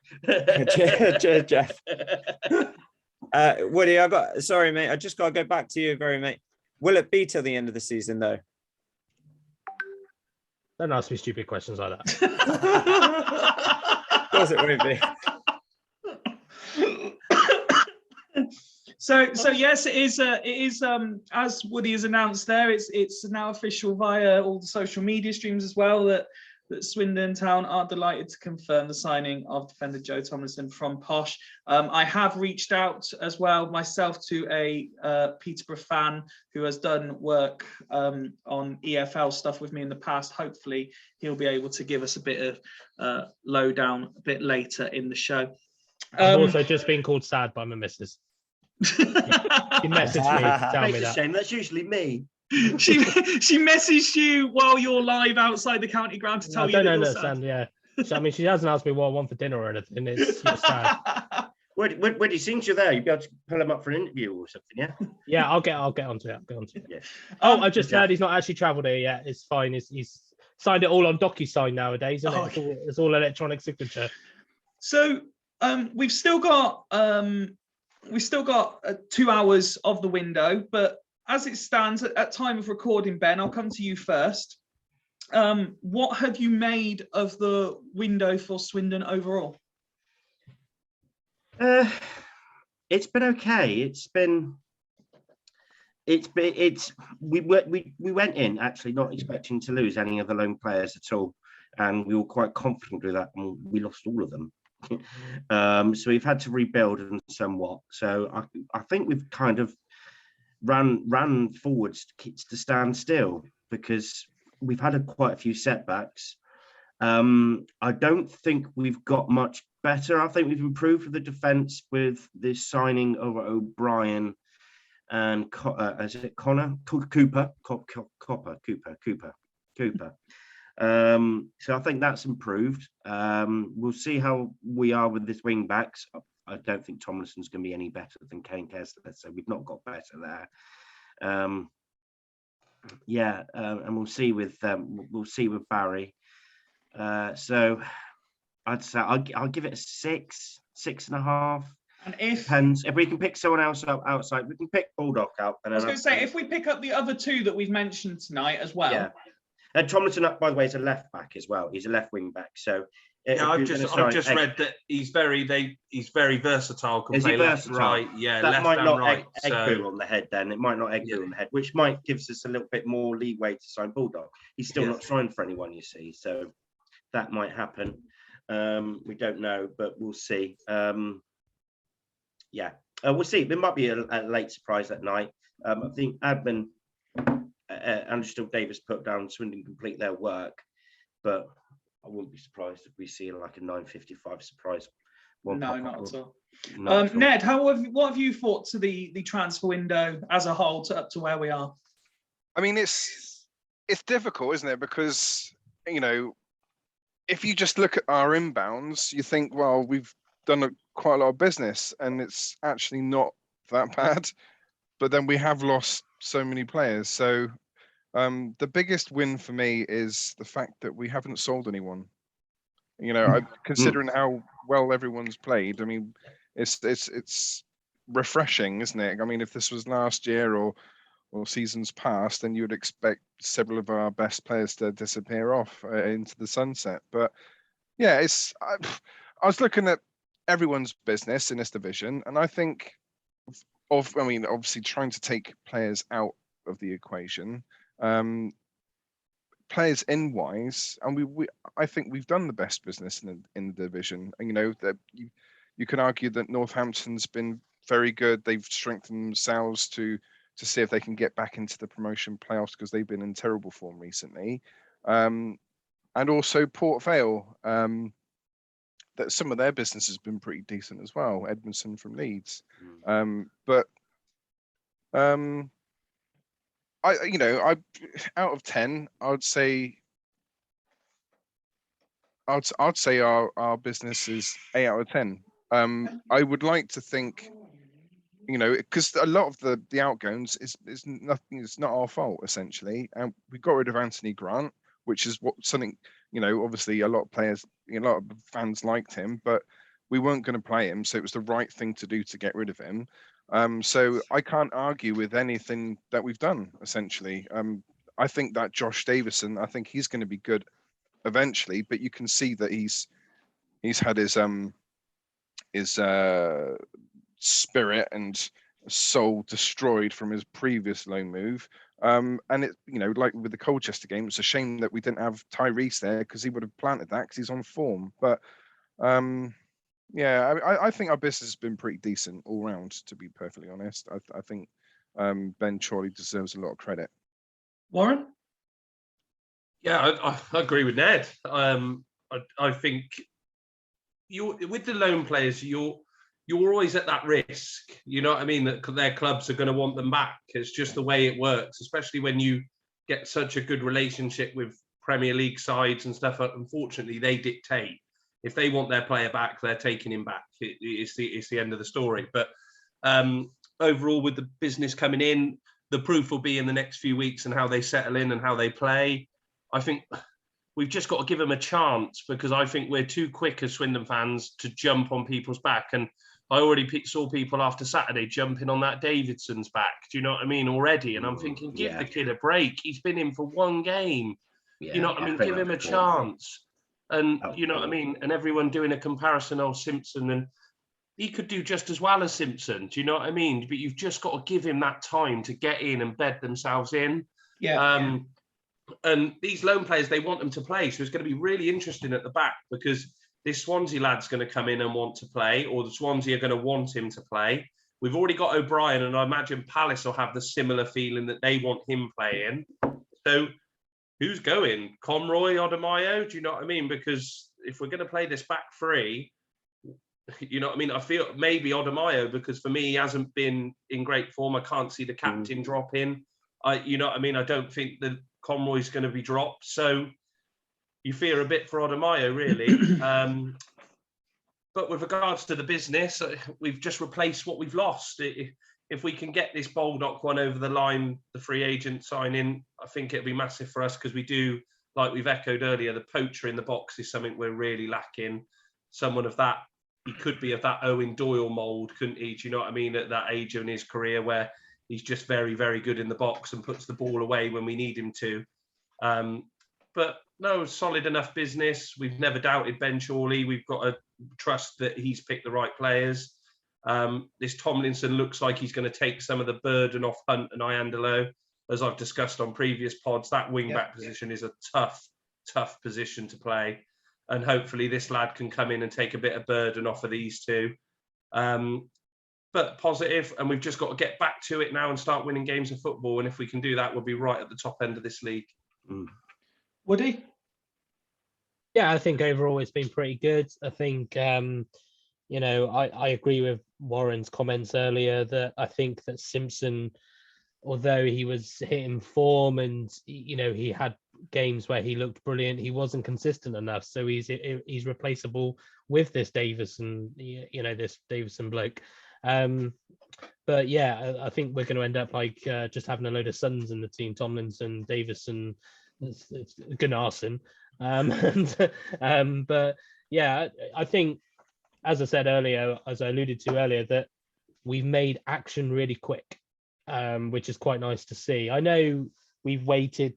Cheers, Jeff. Woody, sorry, mate. I just got to go back to you, mate. Will it be till the end of the season, though? Don't ask me stupid questions like that. Of course it won't be. So yes, it is as Woody has announced there, it's now official via all the social media streams as well that Swindon Town are delighted to confirm the signing of defender Joe Tomlinson from Posh. I have reached out as well myself to a Peterborough fan who has done work on EFL stuff with me in the past. Hopefully he'll be able to give us a bit of lowdown a bit later in the show. I've also just been called sad by my missus. He messaged me to tell me that. Shame. That's usually me. she messaged you while you're live outside the county ground to tell you. I don't understand. Yeah. So, I mean, she hasn't asked me what I want for dinner or anything. It's sad. Where do you think you're there? You'd be able to pull him up for an interview or something, yeah? Yeah, I'll get onto it. Yeah. Oh, I just heard he's not actually travelled here yet. It's fine. He's signed it all on DocuSign nowadays, isn't it? It's all electronic signature. So we've still got 2 hours of the window, but as it stands at time of recording, Ben, I'll come to you first. What have you made of the window for Swindon overall? It's been okay. We went in actually not expecting to lose any of the loan players at all, and we were quite confident with that, and we lost all of them. So we've had to rebuild and somewhat. So I think we've kind of ran forwards to stand still because we've had quite a few setbacks. I don't think we've got much better. I think we've improved with the defence with the signing of O'Brien and is it Cooper? So I think that's improved. We'll see how we are with this wing backs. I don't think Tomlinson's going to be any better than Kane Kessler, so we've not got better there. And we'll see with Barry. So I'd say I'll give it a 6.5. And depends if we can pick someone else up outside. We can pick Bulldog out. And I was going to say if we pick up the other two that we've mentioned tonight as well. Yeah. And Tomlinson, by the way, is a left back as well. He's a left wing back. So I've just read that he's very versatile. Can play left and right. Yeah, that left might and not right. egg boo on the head. Then it might not egg boo on the head, which might gives us a little bit more leeway to sign Bulldog. He's still not signed for anyone, you see. So that might happen. We don't know, but we'll see. We'll see. There might be a late surprise that night. I think admin. Andrew Davis put down Swindon complete their work, but I wouldn't be surprised if we see like a 9:55 surprise. No, not at all. Ned, what have you thought to the transfer window as a whole up to where we are? I mean, it's difficult, isn't it? Because if you just look at our inbounds, you think, well, we've done quite a lot of business, and it's actually not that bad. But then we have lost so many players. So the biggest win for me is the fact that we haven't sold anyone. Considering how well everyone's played, I mean, it's refreshing, isn't it? I mean, if this was last year or seasons past, then you would expect several of our best players to disappear off into the sunset. But yeah, I was looking at everyone's business in this division, and I think obviously trying to take players out of the equation, players in wise, and I think we've done the best business in the division. And that you can argue that Northampton's been very good. They've strengthened themselves to see if they can get back into the promotion playoffs because they've been in terrible form recently. And also Port Vale, that some of their business has been pretty decent as well. Edmondson from Leeds, but I out of 10, I'd say our business is 8 out of 10. I would like to think, because a lot of the outgoings is nothing. It's not our fault essentially, and we got rid of Anthony Grant, which is something obviously a lot of players, a lot of fans liked him, but we weren't going to play him, so it was the right thing to do to get rid of him. So I can't argue with anything that we've done essentially. I think that Josh Davison, I think he's going to be good eventually, but you can see that he's had his spirit and soul destroyed from his previous loan move. And it, like with the Colchester game, it's a shame that we didn't have Tyrese there because he would have planted that because he's on form. But I think our business has been pretty decent all round, to be perfectly honest. I think Ben Chorley deserves a lot of credit. Warren? Yeah, I agree with Ned. I think with the loan players, you're you're always at that risk. You know what I mean? That their clubs are going to want them back. It's just the way it works, especially when you get such a good relationship with Premier League sides and stuff. Unfortunately, they dictate. If they want their player back, they're taking him back. It's the end of the story. But overall, with the business coming in, the proof will be in the next few weeks and how they settle in and how they play. I think we've just got to give them a chance, because I think we're too quick as Swindon fans to jump on people's back. And I already saw people after Saturday jumping on that Davidson's back. Do you know what I mean? Already. And I'm thinking, give the kid a break. He's been in for one game. You know what I mean? Give him a chance. And you know what I mean? And everyone doing a comparison of Simpson, and he could do just as well as Simpson. Do you know what I mean? But you've just got to give him that time to get in and bed themselves in. And these loan players, they want them to play. So it's going to be really interesting at the back, because this Swansea lad's going to come in and want to play, or the Swansea are going to want him to play. We've already got O'Brien, and I imagine Palace will have the similar feeling that they want him playing. So who's going? Conroy, Odemayo? Do you know what I mean? Because if we're going to play this back three, you know what I mean? I feel maybe Odemayo, because for me, he hasn't been in great form. I can't see the captain drop in. You know what I mean? I don't think that Conroy's going to be dropped. So you fear a bit for Odemayo, really. But with regards to the business, we've just replaced what we've lost. If we can get this Baldock one over the line, the free agent signing, I think it'll be massive for us, because we do, like we've echoed earlier, the poacher in the box is something we're really lacking. Someone of that, he could be of that Owen Doyle mould, couldn't he? Do you know what I mean? At that age in his career where he's just very, very good in the box and puts the ball away when we need him to. But no, solid enough business. We've never doubted Ben Chorley. We've got to trust that he's picked the right players. This Tomlinson looks like he's going to take some of the burden off Hunt and Iandolo. As I've discussed on previous pods, that wing-back position is a tough position to play. And hopefully this lad can come in and take a bit of burden off of these two. But positive, and we've just got to get back to it now and start winning games of football. And if we can do that, we'll be right at the top end of this league. Woody? Yeah, I think overall it's been pretty good. I think, I agree with Warren's comments earlier that I think that Simpson, although he was hitting form and, he had games where he looked brilliant, he wasn't consistent enough. So he's replaceable with this Davison, this Davison bloke. But yeah, I think we're going to end up just having a load of sons in the team. Tomlinson, Davison, it's Gunnarsson. But yeah, I think, as I said earlier, as I alluded to earlier, that we've made action really quick, which is quite nice to see. I know we've waited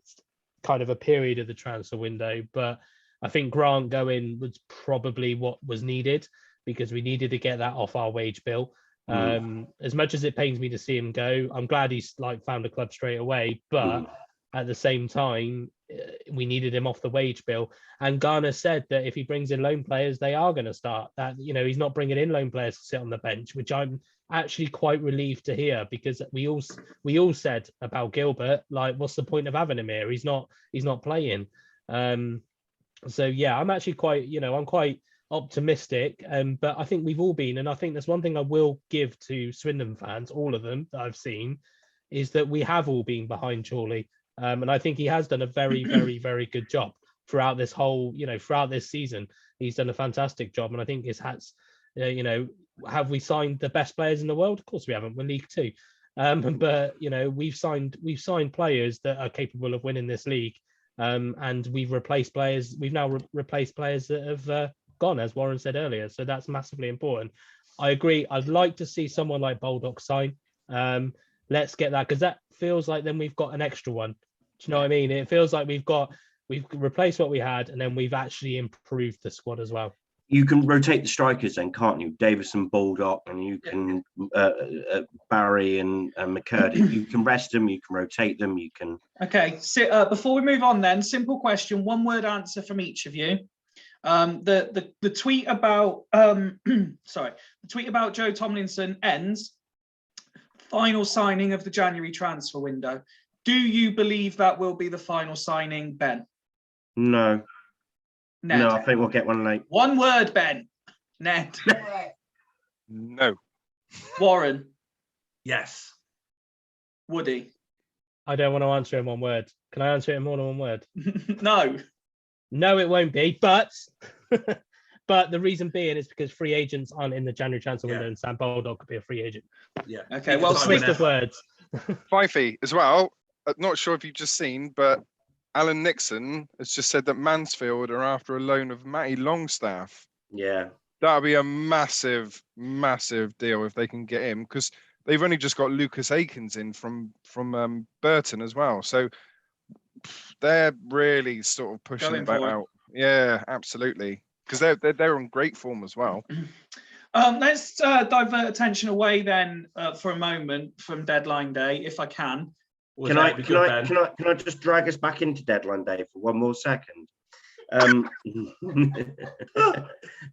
kind of a period of the transfer window, but I think Grant going was probably what was needed, because we needed to get that off our wage bill. As much as it pains me to see him go, I'm glad he's found a club straight away, but at the same time, we needed him off the wage bill. And Garner said that if he brings in loan players, they are going to start. That he's not bringing in loan players to sit on the bench, which I'm actually quite relieved to hear, because we all said about Gilbert, what's the point of having him here? He's not playing. So yeah, I'm actually quite, I'm quite optimistic. But I think we've all been, and I think that's one thing I will give to Swindon fans, all of them that I've seen, is that we have all been behind Chorley. And I think he has done a very, very, very good job throughout this whole, throughout this season. He's done a fantastic job. And I think his hats, have we signed the best players in the world? Of course we haven't. We're League Two. But, we've signed players that are capable of winning this league. And we've replaced players. We've now replaced players that have gone, as Warren said earlier. So that's massively important. I agree. I'd like to see someone like Baldock sign. Let's get that, because that feels like then we've got an extra one. Do you know what I mean? It feels like we've replaced what we had, and then we've actually improved the squad as well. You can rotate the strikers then, can't you? Davison, Baldock, and you can Barry and McCurdy. You can rest them, you can rotate them, you can. Okay, so before we move on then, simple question, one word answer from each of you. The tweet about the tweet about Joe Tomlinson ends. Final signing of the January transfer window. Do you believe that will be the final signing, Ben? No. Ned? No, I think we'll get one late. One word, Ben. Ned. No. Warren, Yes. Woody. I don't want to answer in one word. Can I answer it in more than one word? No. No, it won't be. But but the reason being is because free agents aren't in the January transfer window, and Sam Baldock could be a free agent. Yeah. Okay, well, Twist of words. Fifey as well. Not sure if you've just seen, but Alan Nixon has just said that Mansfield are after a loan of Matty Longstaff. Yeah. That'll be a massive, massive deal if they can get him, because they've only just got Lucas Akins in from Burton as well. So they're really sort of pushing Going the boat for it. out. Yeah, absolutely, because they're on great form as well. Let's divert attention away then for a moment from deadline day, if I can. Can I just drag us back into deadline day for one more second?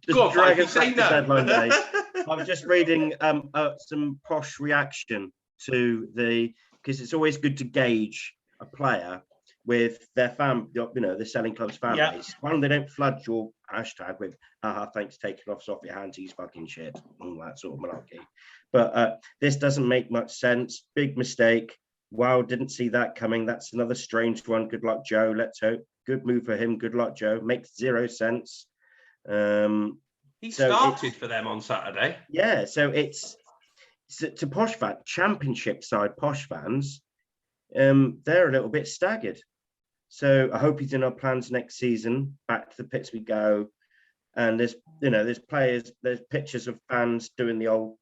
Just drag us back to deadline day. I was just reading some posh reaction to because it's always good to gauge a player with their the selling club's fan base. One, they don't flood your hashtag with thanks taking off your hands, he's fucking shit, all that sort of malarkey. But this doesn't make much sense. Big mistake. Wow, didn't see that coming. That's another strange one. Good luck, Joe. Let's hope. Good move for him. Good luck, Joe. Makes zero sense. He started for them on Saturday. Yeah, so it's to posh fan, championship side posh fans. They're a little bit staggered. So I hope he's in our plans next season. Back to the pits we go. And there's players, there's pictures of fans doing the old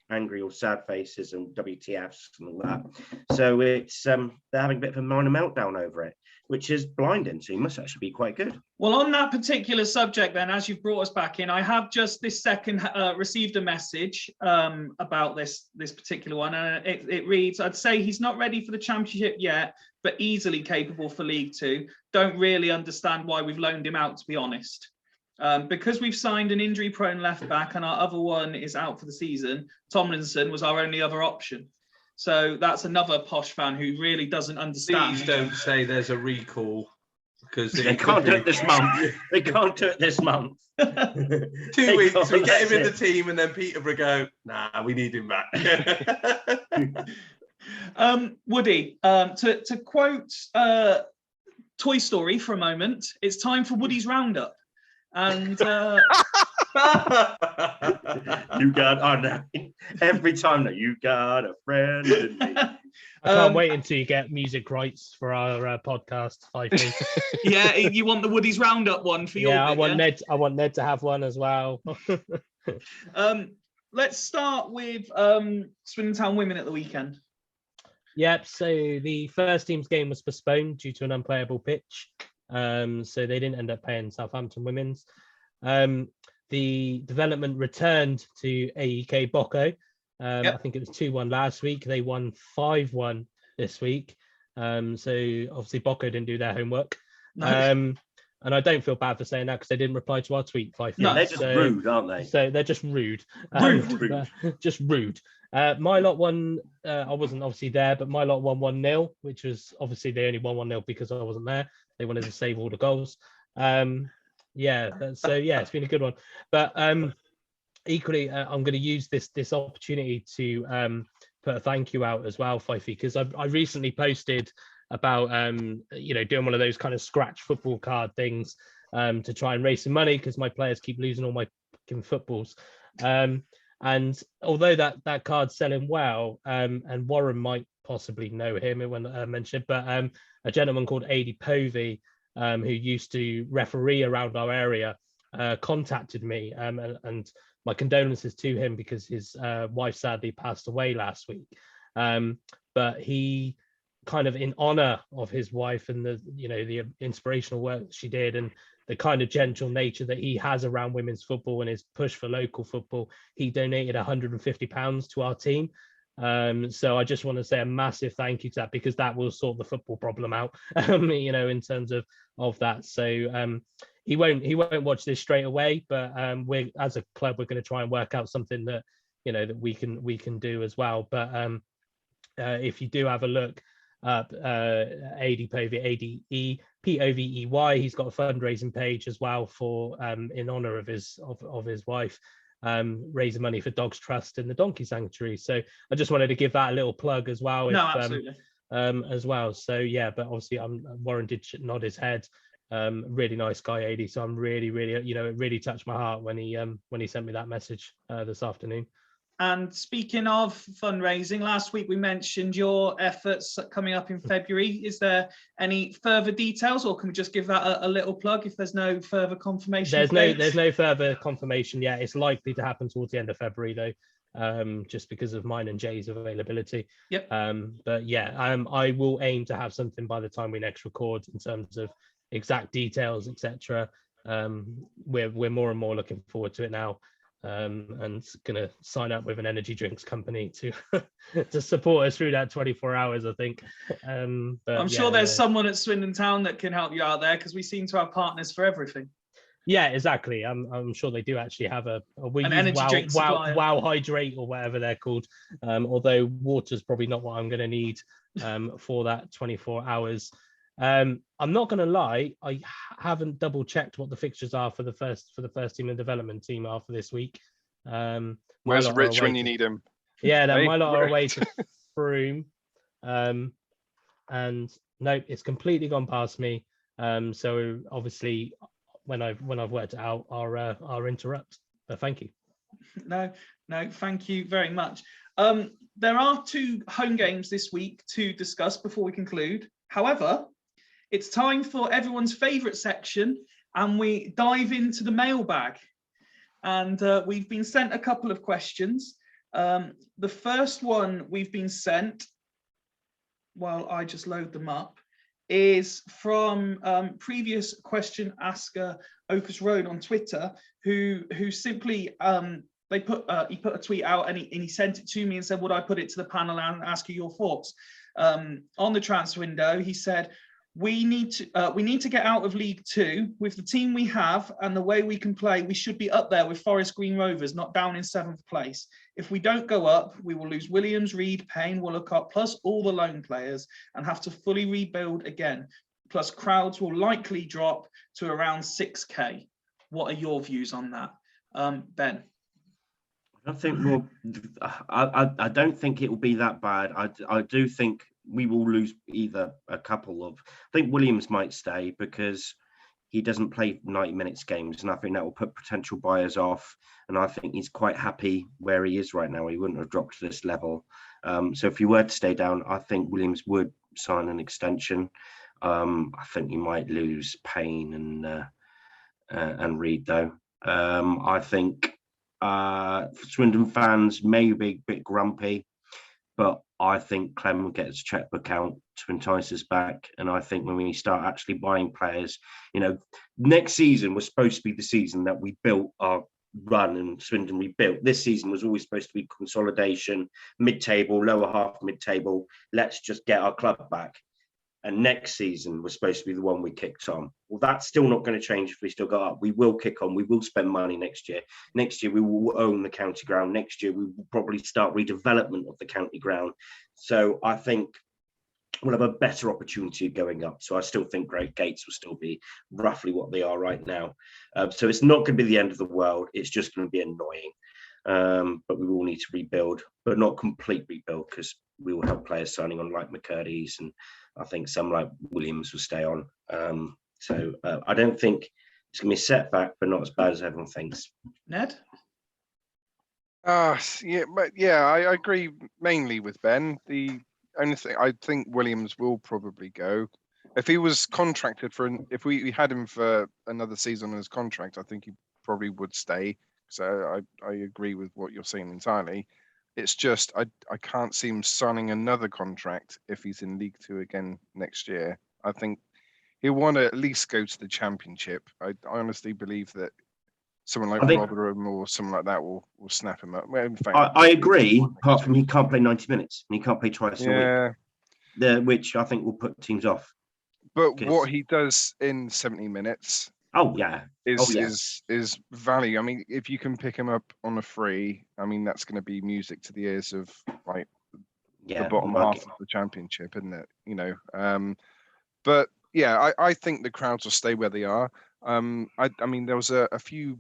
angry or sad faces and WTFs and all that. So it's they're having a bit of a minor meltdown over it, which is blinding. So he must actually be quite good. Well, on that particular subject then, as you've brought us back in, I have just this second received a message about this particular one. And it reads, I'd say he's not ready for the championship yet, but easily capable for League Two. Don't really understand why we've loaned him out, to be honest. Because we've signed an injury-prone left-back and our other one is out for the season, Tomlinson was our only other option. So that's another posh fan who really doesn't understand. Please don't say there's a recall, because they can't do it this month. They can't do it this month. 2 weeks, we get him in the team, and then Peterborough go, nah, we need him back. Woody, to quote Toy Story for a moment, it's time for Woody's Roundup. And you got every time that you got a friend in me. I can't wait until you get music rights for our podcast. Yeah, you want the Woody's Roundup one for your I want Ned to have one as well. Let's start with Swindon Town women at the weekend. Yep, so the first team's game was postponed due to an unplayable pitch. So they didn't end up playing Southampton women's. The development returned to AEK Bocco. I think it was 2-1 last week. They won 5-1 this week. So obviously Bocco didn't do their homework. No. And I don't feel bad for saying that because they didn't reply to our tweet. No, they're just rude, aren't they? So they're just rude. Just rude. My lot won. I wasn't obviously there, but my lot won 1-0, which was obviously they only won 1-0 because I wasn't there. They wanted to save all the goals. It's been a good one. But equally, I'm going to use this opportunity to put a thank you out as well, Fifey, because I recently posted about doing one of those kind of scratch football card things to try and raise some money because my players keep losing all my footballs. And although that card's selling well, and Warren might possibly know him when I mentioned it, but a gentleman called Adi Povey, who used to referee around our area, contacted me, and my condolences to him because his wife sadly passed away last week. But he kind of in honor of his wife and the inspirational work she did and the kind of gentle nature that he has around women's football and his push for local football, he donated £150 to our team. So I just want to say a massive thank you to that because that will sort the football problem out, in terms of that. So he won't watch this straight away, but we're as a club, we're going to try and work out something that, that we can do as well. But if you do have a look up Adi Povey, ADE POVEY, he's got a fundraising page as well for in honor of his wife. raising money for Dogs Trust in the Donkey Sanctuary. So I just wanted to give that a little plug as well. No, absolutely. As well. So yeah, but obviously Warren did nod his head. Really nice guy, AD. So I'm really, it really touched my heart when he sent me that message this afternoon. And speaking of fundraising, last week we mentioned your efforts coming up in February. Is there any further details, or can we just give that a little plug if there's no further confirmation? There's no further confirmation yet. It's likely to happen towards the end of February though, just because of mine and Jay's availability. Yep. But yeah, I will aim to have something by the time we next record in terms of exact details, etc. We're more and more looking forward to it now. And gonna sign up with an energy drinks company to to support us through that 24 hours, I think. But I'm sure there's someone at Swindon Town that can help you out there, because we seem to have partners for everything. Yeah, exactly. I'm sure they do actually have an energy drink supplier. Wow Hydrate or whatever they're called. Although water's probably not what I'm going to need for that 24 hours. I'm not going to lie, I haven't double checked what the fixtures are for the first team and development team are for this week. Where's Rich when you need him? Yeah, Hey, my lot are away to Froome, and no, it's completely gone past me. So obviously, when I've worked it out, I'll interrupt. But thank you. No, thank you very much. There are 2 home games this week to discuss before we conclude. However, it's time for everyone's favourite section, and we dive into the mailbag. And we've been sent a couple of questions. The first one we've been sent, while I just load them up, is from previous question asker Opus Road on Twitter, who simply he put a tweet out and he sent it to me and said, would I put it to the panel and ask you your thoughts on the transfer window? He said, we need to get out of League Two. With the team we have and the way we can play, we should be up there with Forest Green Rovers, not down in 7th place. If we don't go up, we will lose Williams, Reed, Payne, Woolacott, plus all the loan players, and have to fully rebuild again. Plus crowds will likely drop to around 6K. What are your views on that, Ben? I don't think it will be that bad. I do think we will lose either a couple of. I think Williams might stay because he doesn't play 90 minutes games, and I think that will put potential buyers off. And I think he's quite happy where he is right now. He wouldn't have dropped to this level. So if he were to stay down, I think Williams would sign an extension. I think he might lose Payne and Reed though. I think Swindon fans may be a bit grumpy, but I think Clem will get his checkbook out to entice us back. And I think when we start actually buying players, next season was supposed to be the season that we built our run and Swindon rebuilt. This season was always supposed to be consolidation, mid-table, lower half mid-table. Let's just get our club back. And next season was supposed to be the one we kicked on. Well, that's still not going to change if we still go up. We will kick on. We will spend money next year. Next year, we will own the county ground. Next year, we will probably start redevelopment of the county ground. So I think we'll have a better opportunity going up. So I still think Great Gates will still be roughly what they are right now. So it's not going to be the end of the world. It's just going to be annoying. But we will need to rebuild, but not complete rebuild, because we will have players signing on like McCurdy's, and I think some like Williams will stay on. So I don't think it's going to be a setback, but not as bad as everyone thinks. Ned? I agree mainly with Ben. The only thing, I think Williams will probably go. If he was contracted if we had him for another season on his contract, I think he probably would stay. So I agree with what you're saying entirely. It's just I can't see him signing another contract if he's in League Two again next year. I think he'll want to at least go to the Championship. I honestly believe that someone like Rotherham or someone like that will snap him up. Well, in fact, I agree, apart from he can't play 90 minutes and he can't play twice a week, which I think will put teams off. But what he does in 70 minutes... is value. I mean, if you can pick him up on a free, I mean, that's going to be music to the ears of like the bottom half of the Championship, isn't it? But yeah, I think the crowds will stay where they are. I mean, there was a few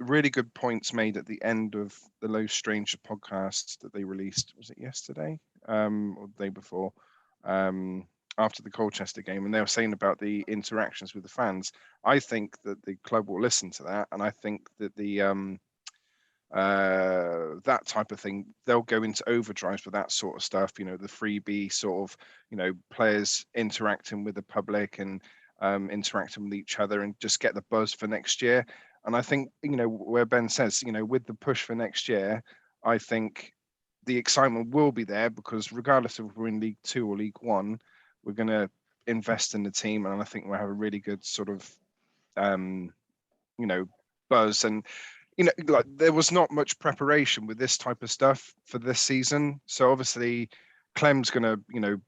really good points made at the end of the Low Stranger podcast that they released. Was it yesterday or the day before? After the Colchester game, and they were saying about the interactions with the fans. I think that the club will listen to that, and I think that the that type of thing, they'll go into overdrives with that sort of stuff. You know, the freebie sort of, you know, players interacting with the public and interacting with each other, and just get the buzz for next year. And I think, you know, where Ben says, you know, with the push for next year, I think the excitement will be there, because regardless of if we're in League 2 or League 1, we're going to invest in the team, and I think we'll have a really good sort of, you know, buzz. And, you know, like, there was not much preparation with this type of stuff for this season. So obviously, Clem's going to, you know,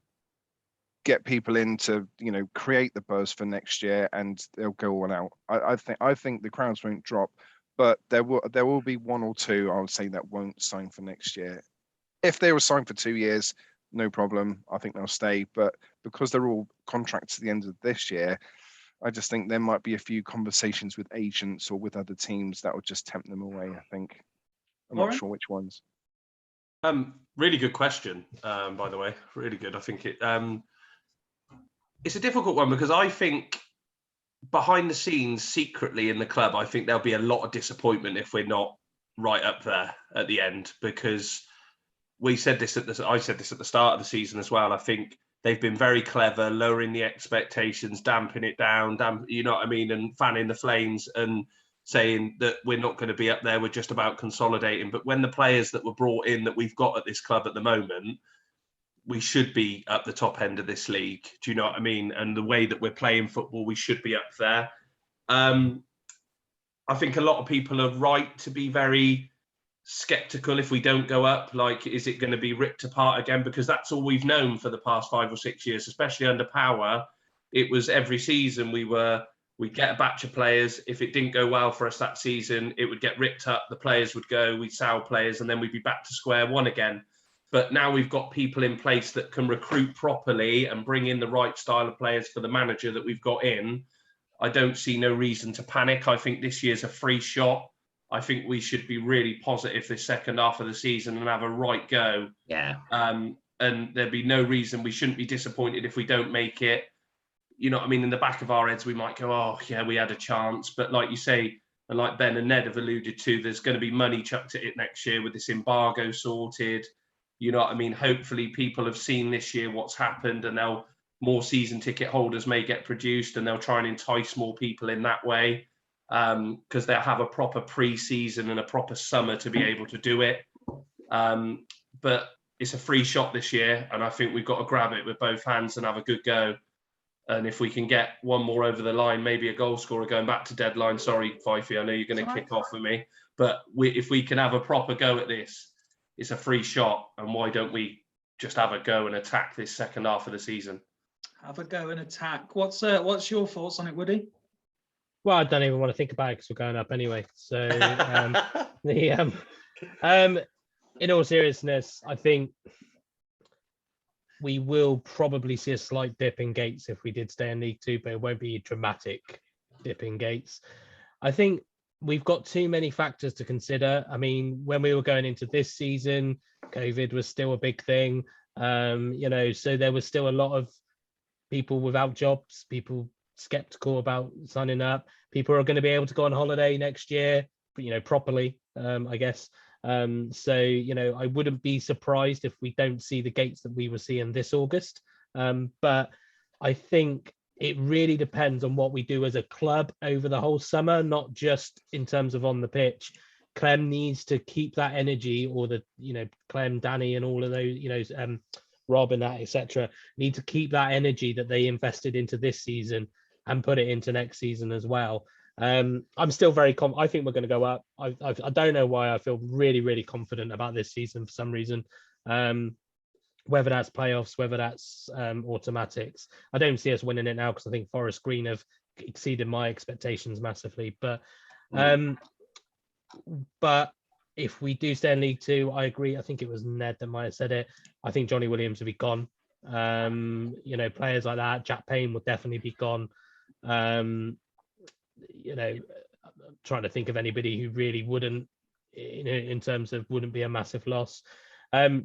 get people in to, you know, create the buzz for next year, and they'll go all out. I think the crowds won't drop, but there will be one or two, I would say, that won't sign for next year. If they were signed for 2 years, no problem. I think they'll stay. But because they're all contracts at the end of this year, I just think there might be a few conversations with agents or with other teams that would just tempt them away, I think. I'm not sure which ones. Really good question, by the way. Really good. I think it's a difficult one, because I think behind the scenes, secretly in the club, I think there'll be a lot of disappointment if we're not right up there at the end, because I said this at the start of the season as well. I think they've been very clever, lowering the expectations, damping it down, you know what I mean, and fanning the flames and saying that we're not going to be up there, we're just about consolidating. But when the players that were brought in that we've got at this club at the moment, we should be at the top end of this league. Do you know what I mean? And the way that we're playing football, we should be up there. I think a lot of people are right to be very skeptical if we don't go up. Like, is it going to be ripped apart again? Because that's all we've known for the past 5 or 6 years, especially under Power. It was every season we'd get a batch of players. If it didn't go well for us that season, it would get ripped up. The players would go, we'd sell players, and then we'd be back to square one again. But now we've got people in place that can recruit properly and bring in the right style of players for the manager that we've got in. I don't see no reason to panic. I think this year's a free shot. I think we should be really positive this second half of the season and have a right go. Yeah. And there'd be no reason we shouldn't be disappointed if we don't make it. You know what I mean? In the back of our heads, we might go, oh, yeah, we had a chance. But like you say, and like Ben and Ned have alluded to, there's going to be money chucked at it next year with this embargo sorted. You know what I mean? Hopefully people have seen this year what's happened, and more season ticket holders may get produced, and they'll try and entice more people in that way, because they'll have a proper pre-season and a proper summer to be able to do it. But it's a free shot this year, and I think we've got to grab it with both hands and have a good go. And if we can get one more over the line, maybe a goal scorer going back to deadline. Sorry, Fifey, I know you're going to kick off with me. But if we can have a proper go at this, it's a free shot. And why don't we just have a go and attack this second half of the season? Have a go and attack. What's your thoughts on it, Woody? Well, I don't even want to think about it because we're going up anyway. So in all seriousness, I think we will probably see a slight dip in gates if we did stay in League 2, but it won't be a dramatic dip in gates. I think we've got too many factors to consider. I mean, when we were going into this season, COVID was still a big thing. So there was still a lot of people without jobs, people skeptical about signing up. People are going to be able to go on holiday next year, properly, I guess. I wouldn't be surprised if we don't see the gates that we were seeing this August. But I think it really depends on what we do as a club over the whole summer, not just in terms of on the pitch. Clem needs to keep that energy, or Clem, Danny and all of those, Rob and that, etc., need to keep that energy that they invested into this season and put it into next season as well. I'm still very I think we're going to go up. I don't know why I feel really, really confident about this season for some reason. Whether that's playoffs, whether that's automatics. I don't see us winning it now because I think Forest Green have exceeded my expectations massively. But if we do stay in League 2, I agree. I think it was Ned that might have said it. I think Johnny Williams will be gone. Players like that, Jack Payne will definitely be gone. trying to think of anybody who really wouldn't, in terms of wouldn't be a massive loss.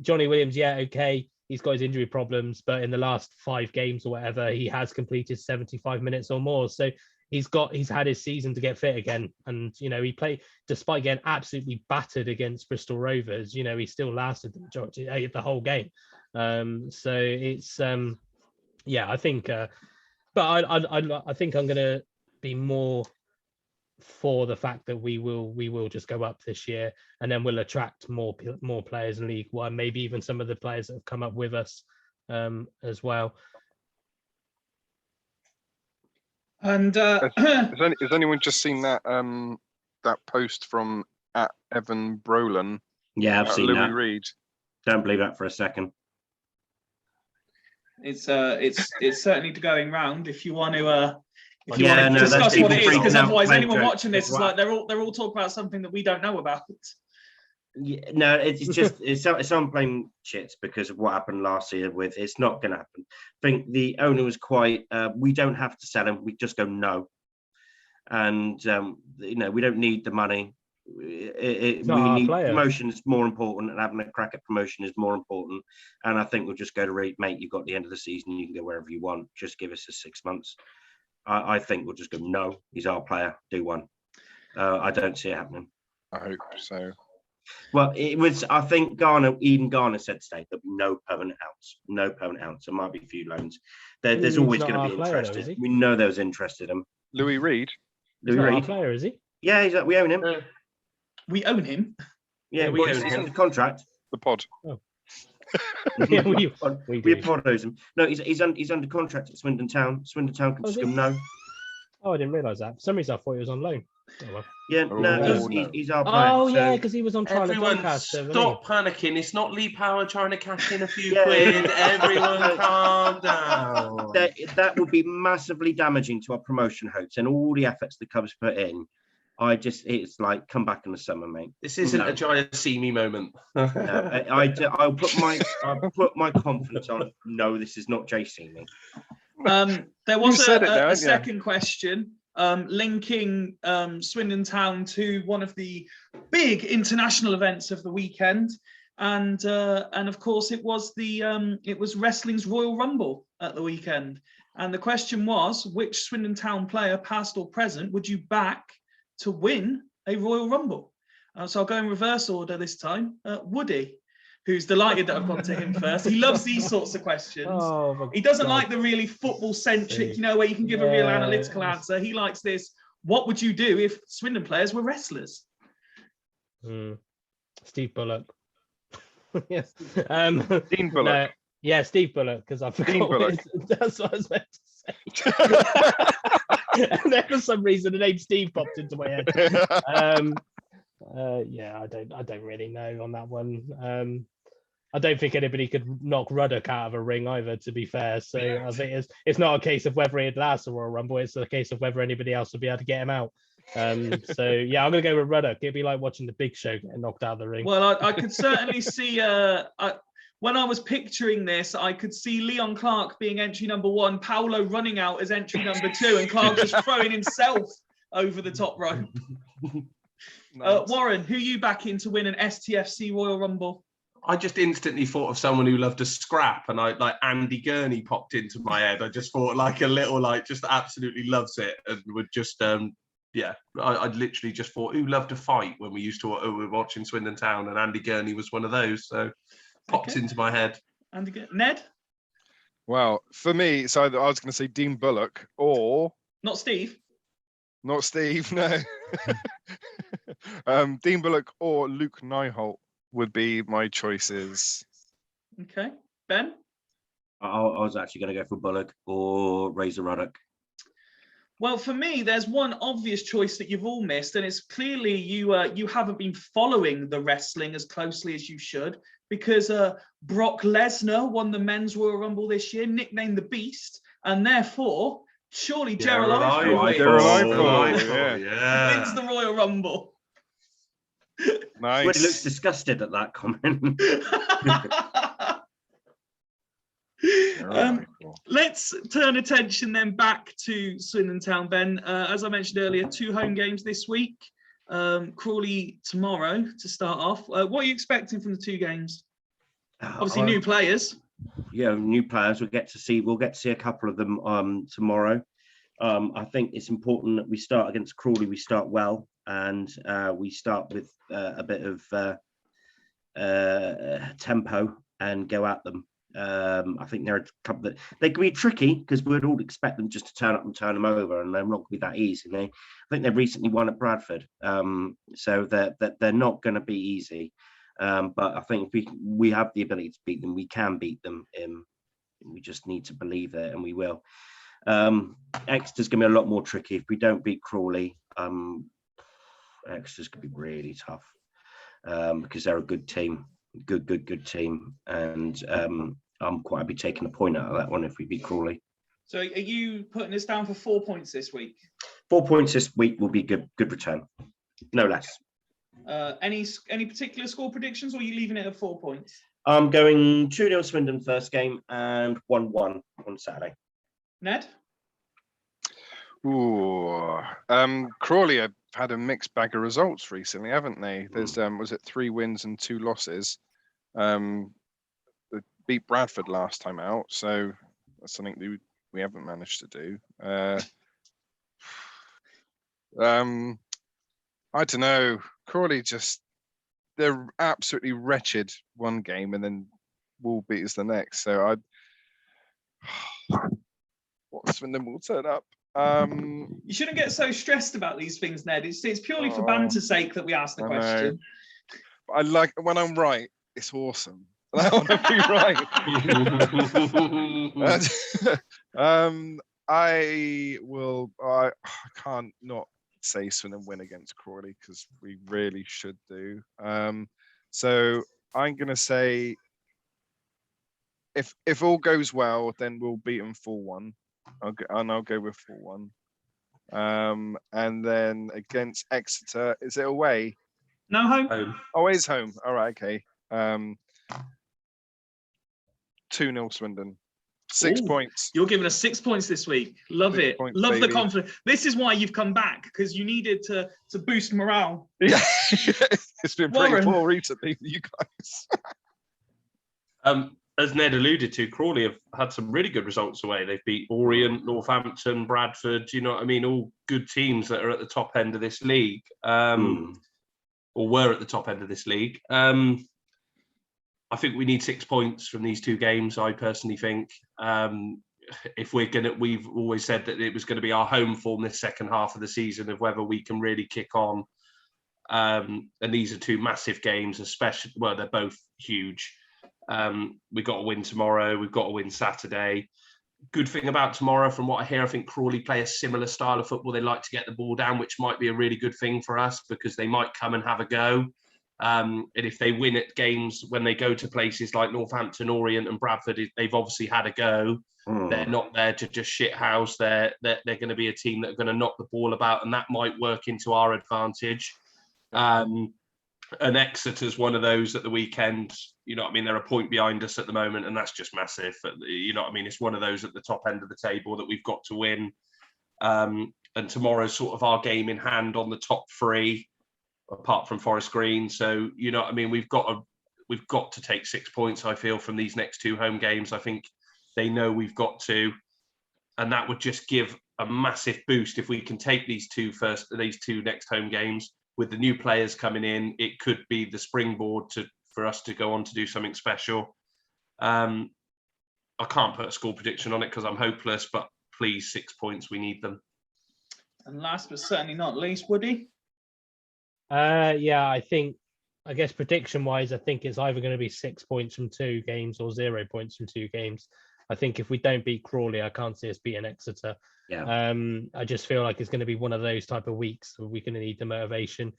Johnny Williams, yeah, okay, he's got his injury problems, but in the last 5 games or whatever, he has completed 75 minutes or more. So he's had his season to get fit again. And, he played, despite getting absolutely battered against Bristol Rovers, he still lasted the majority of the whole game. So it's, I think, but I think I'm going to be more for the fact that we will just go up this year, and then we'll attract more players in League One, maybe even some of the players that have come up with us as well. And has anyone just seen that that post from @Evan Brolin? Yeah, I've seen Louis that. Reed. Don't believe that for a second. it's certainly going round. If you want to Yeah, no, discuss that's what it is, people because freaking out, otherwise playing anyone jokes. watching this is like they're all talking about something that we don't know about. Yeah, no, it's just it's someone playing shits because of what happened last year. It's not going to happen. I think the owner was quite. We don't have to sell him. We just go no, and we don't need the money. We need promotion is more important, and having a crack at promotion is more important. And I think we'll just go to Reed, mate. You've got the end of the season. You can go wherever you want. Just give us the 6 months. I think we'll just go no. He's our player. Do one. I don't see it happening. I hope so. Well, it was. I think Garner said today there'll be no permanent outs. No permanent outs. There might be a few loans. There's always going to be interest. We know there was interest in him. Louis Reed. Louis Reed. Our player, is he? Yeah, we own him. We own him. Yeah, we own him. The contract. The pod. Oh. Yeah, we pod owes him. No, he's under contract at Swindon Town. Swindon Town can just go no. Oh, I didn't realise that. For some reason, I thought he was on loan. Oh, well. Yeah, no, he's our player. Oh, yeah, because he was on trial at Doncaster. Stop panicking. It's not Lee Power trying to cash in a few quid. Everyone calm down. That would be massively damaging to our promotion hopes and all the efforts the Cubs put in. It's like, come back in the summer, mate. This isn't a Jaya see me moment. No, I'll put my confidence on. No, this is not Jay see me. There was a second question linking Swindon Town to one of the big international events of the weekend, and of course it was wrestling's Royal Rumble at the weekend. And the question was, which Swindon Town player, past or present, would you back to win a Royal Rumble? So I'll go in reverse order this time. Woody, who's delighted that I've gone to him first. He loves these sorts of questions. He doesn't like the really football-centric, where you can give a real analytical answer. He likes this. What would you do if Swindon players were wrestlers? Steve Bullock. Yes. Dean Bullock. Yeah, Steve Bullock, because I forgot. That's what I was meant to say. And then for some reason, the name Steve popped into my head. I don't really know on that one. I don't think anybody could knock Ruddock out of a ring either, to be fair. So I think it's not a case of whether he'd last a Royal Rumble. It's a case of whether anybody else would be able to get him out. So yeah, I'm gonna go with Ruddock. It'd be like watching the Big Show getting knocked out of the ring. Well, I could certainly see. When I was picturing this, I could see Leon Clark being entry number 1, Paolo running out as entry number 2, and Clark just throwing himself over the top rope. Nice. Warren, who you backing to win an STFC Royal Rumble? I just instantly thought of someone who loved to scrap, and Andy Gurney popped into my head. I just thought a little just absolutely loves it and would just I literally just thought who loved to fight when we used to we were watching Swindon Town, and Andy Gurney was one of those. So popped into my head. Andy Ned? Well, for me, so I was going to say Dean Bullock or not Steve. Not Steve, no. Dean Bullock or Luke Nyholt would be my choices. Okay. Ben? I was actually going to go for Bullock or Razor Ruddock. Well, for me, there's one obvious choice that you've all missed, and it's clearly you haven't been following the wrestling as closely as you should, because Brock Lesnar won the Men's Royal Rumble this year, nicknamed the Beast, and therefore, surely Gerald Eiffel wins the Royal Rumble. Nice. Well, he looks disgusted at that comment. Let's turn attention then back to Swindon Town, Ben. As I mentioned earlier, 2 home games this week. Crawley tomorrow to start off. What are you expecting from the 2 games? Obviously, new players. Yeah, new players. We'll get to see a couple of them tomorrow. I think it's important that we start against Crawley. We start well, and we start with a bit of tempo and go at them. I think there are a couple that they can be tricky because we'd all expect them just to turn up and turn them over, and they're not going to be that easy. I think they've recently won at Bradford, so they're not going to be easy. But I think if we have the ability to beat them, we can beat them. We just need to believe it, and we will. Exeter's going to be a lot more tricky if we don't beat Crawley. Exeter's going to be really tough because they're a good team, good team, and I'm quite happy taking a point out of that one if we beat Crawley. So, are you putting us down for 4 points this week? 4 points this week will be good return, no less. Any particular score predictions, or are you leaving it at 4 points? I'm going 2-0 Swindon first game and 1-1 on Saturday. Ned? Ooh, Crawley have had a mixed bag of results recently, haven't they? There's was it 3 wins and 2 losses? They beat Bradford last time out, so that's something we haven't managed to do. I don't know. Crawley they're absolutely wretched one game and then Wall beat us the next. So Swindon will turn up. You shouldn't get so stressed about these things, Ned. It's purely for banter's sake that we ask the question. I like when I'm right. It's awesome. I want to be right. I can't not say Swindon win against Crawley because we really should do. So I'm gonna say if all goes well, then we'll beat them 4-1. I'll go with 4-1. And then against Exeter, is it away? No, home. Oh, it is home. All right, okay. 2-0 Swindon. 6 points. You're giving us 6 points this week. Love 6 it. points, Love baby. the confidence. This is why you've come back, because you needed to boost morale. Yeah, it's been pretty Warren. poor recently for you guys. As Ned alluded to, Crawley have had some really good results away. They've beat Orient, Northampton, Bradford. You know what I mean? All good teams that are at the top end of this league, or were at the top end of this league. I think we need 6 points from these 2 games. I personally think if we've always said that it was going to be our home form this second half of the season of whether we can really kick on. And these are 2 massive games, especially, well, they're both huge. We've got to win tomorrow. We've got to win Saturday. Good thing about tomorrow, from what I hear, I think Crawley play a similar style of football. They like to get the ball down, which might be a really good thing for us because they might come and have a go. And if they win at games when they go to places like Northampton, Orient and Bradford, they've obviously had a go. They're not there to just shit house. They're going to be a team that are going to knock the ball about, and that might work into our advantage. And Exeter's one of those at the weekend. You know what I mean? They're a point behind us at the moment, and that's just massive. You know what I mean? It's one of those at the top end of the table that we've got to win. And tomorrow's sort of our game in hand on the top 3. Apart from Forest Green. So, you know what I mean? We've got to take 6 points, I feel, from these next 2 home games. I think they know we've got to. And that would just give a massive boost if we can take these 2 next home games. With the new players coming in, it could be the springboard for us to go on to do something special. I can't put a score prediction on it because I'm hopeless, but please, 6 points, we need them. And last but certainly not least, Woody? Yeah, I guess prediction wise, I think it's either going to be 6 points from 2 games or 0 points from 2 games. I think if we don't beat Crawley, I can't see us beating Exeter. Yeah. I just feel like it's going to be one of those type of weeks where we're going to need the motivation.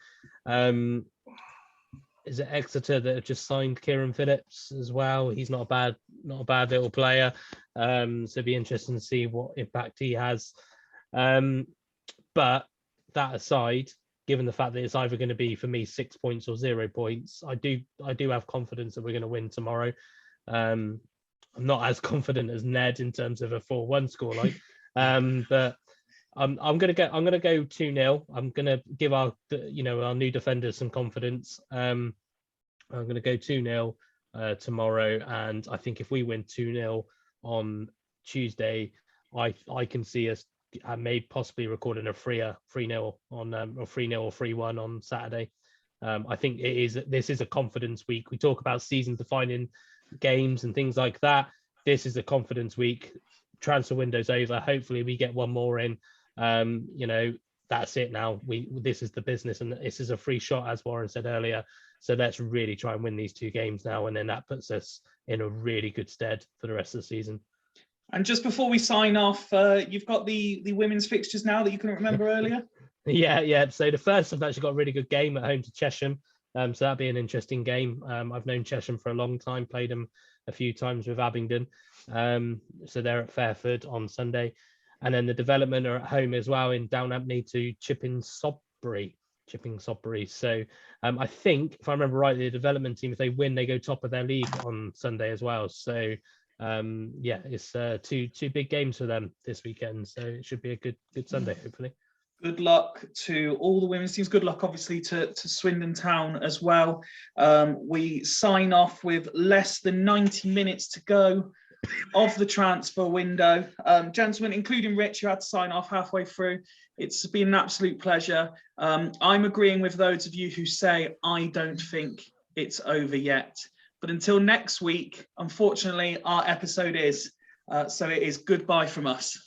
Is it Exeter that have just signed Kieran Phillips as well? He's not a bad little player. So it'd be interesting to see what impact he has. But that aside, given the fact that it's either going to be for me 6 points or 0 points, I do have confidence that we're going to win tomorrow. I'm not as confident as Ned in terms of a 4-1 scoreline. But I'm gonna go 2-0. I'm gonna give our new defenders some confidence. I'm gonna go 2-0 tomorrow, and I think if we win 2-0 on Tuesday, I can see us may possibly recording a 3-0 on or 3-0 or 3-1 on Saturday. I think this is a confidence week. We talk about season defining games and things like that. This is a confidence week. Transfer window's over. Hopefully we get one more in. That's it now. This is the business, and this is a free shot, as Warren said earlier. So let's really try and win these 2 games now, and then that puts us in a really good stead for the rest of the season. And just before we sign off, you've got the women's fixtures now that you couldn't remember earlier. Yeah. So the first, I've actually got a really good game at home to Chesham. So that'll be an interesting game. I've known Chesham for a long time, played them a few times with Abingdon. So they're at Fairford on Sunday. And then the development are at home as well in Downhampton to Chipping Sodbury. So I think, if I remember rightly, the development team, if they win, they go top of their league on Sunday as well. So it's two big games for them this weekend. So it should be a good Sunday, hopefully. Good luck to all the women's teams. Good luck, obviously, to Swindon Town as well. We sign off with less than 90 minutes to go of the transfer window. Gentlemen, including Rich, who had to sign off halfway through, it's been an absolute pleasure. I'm agreeing with those of you who say I don't think it's over yet. But until next week, unfortunately, our episode is. So it is goodbye from us.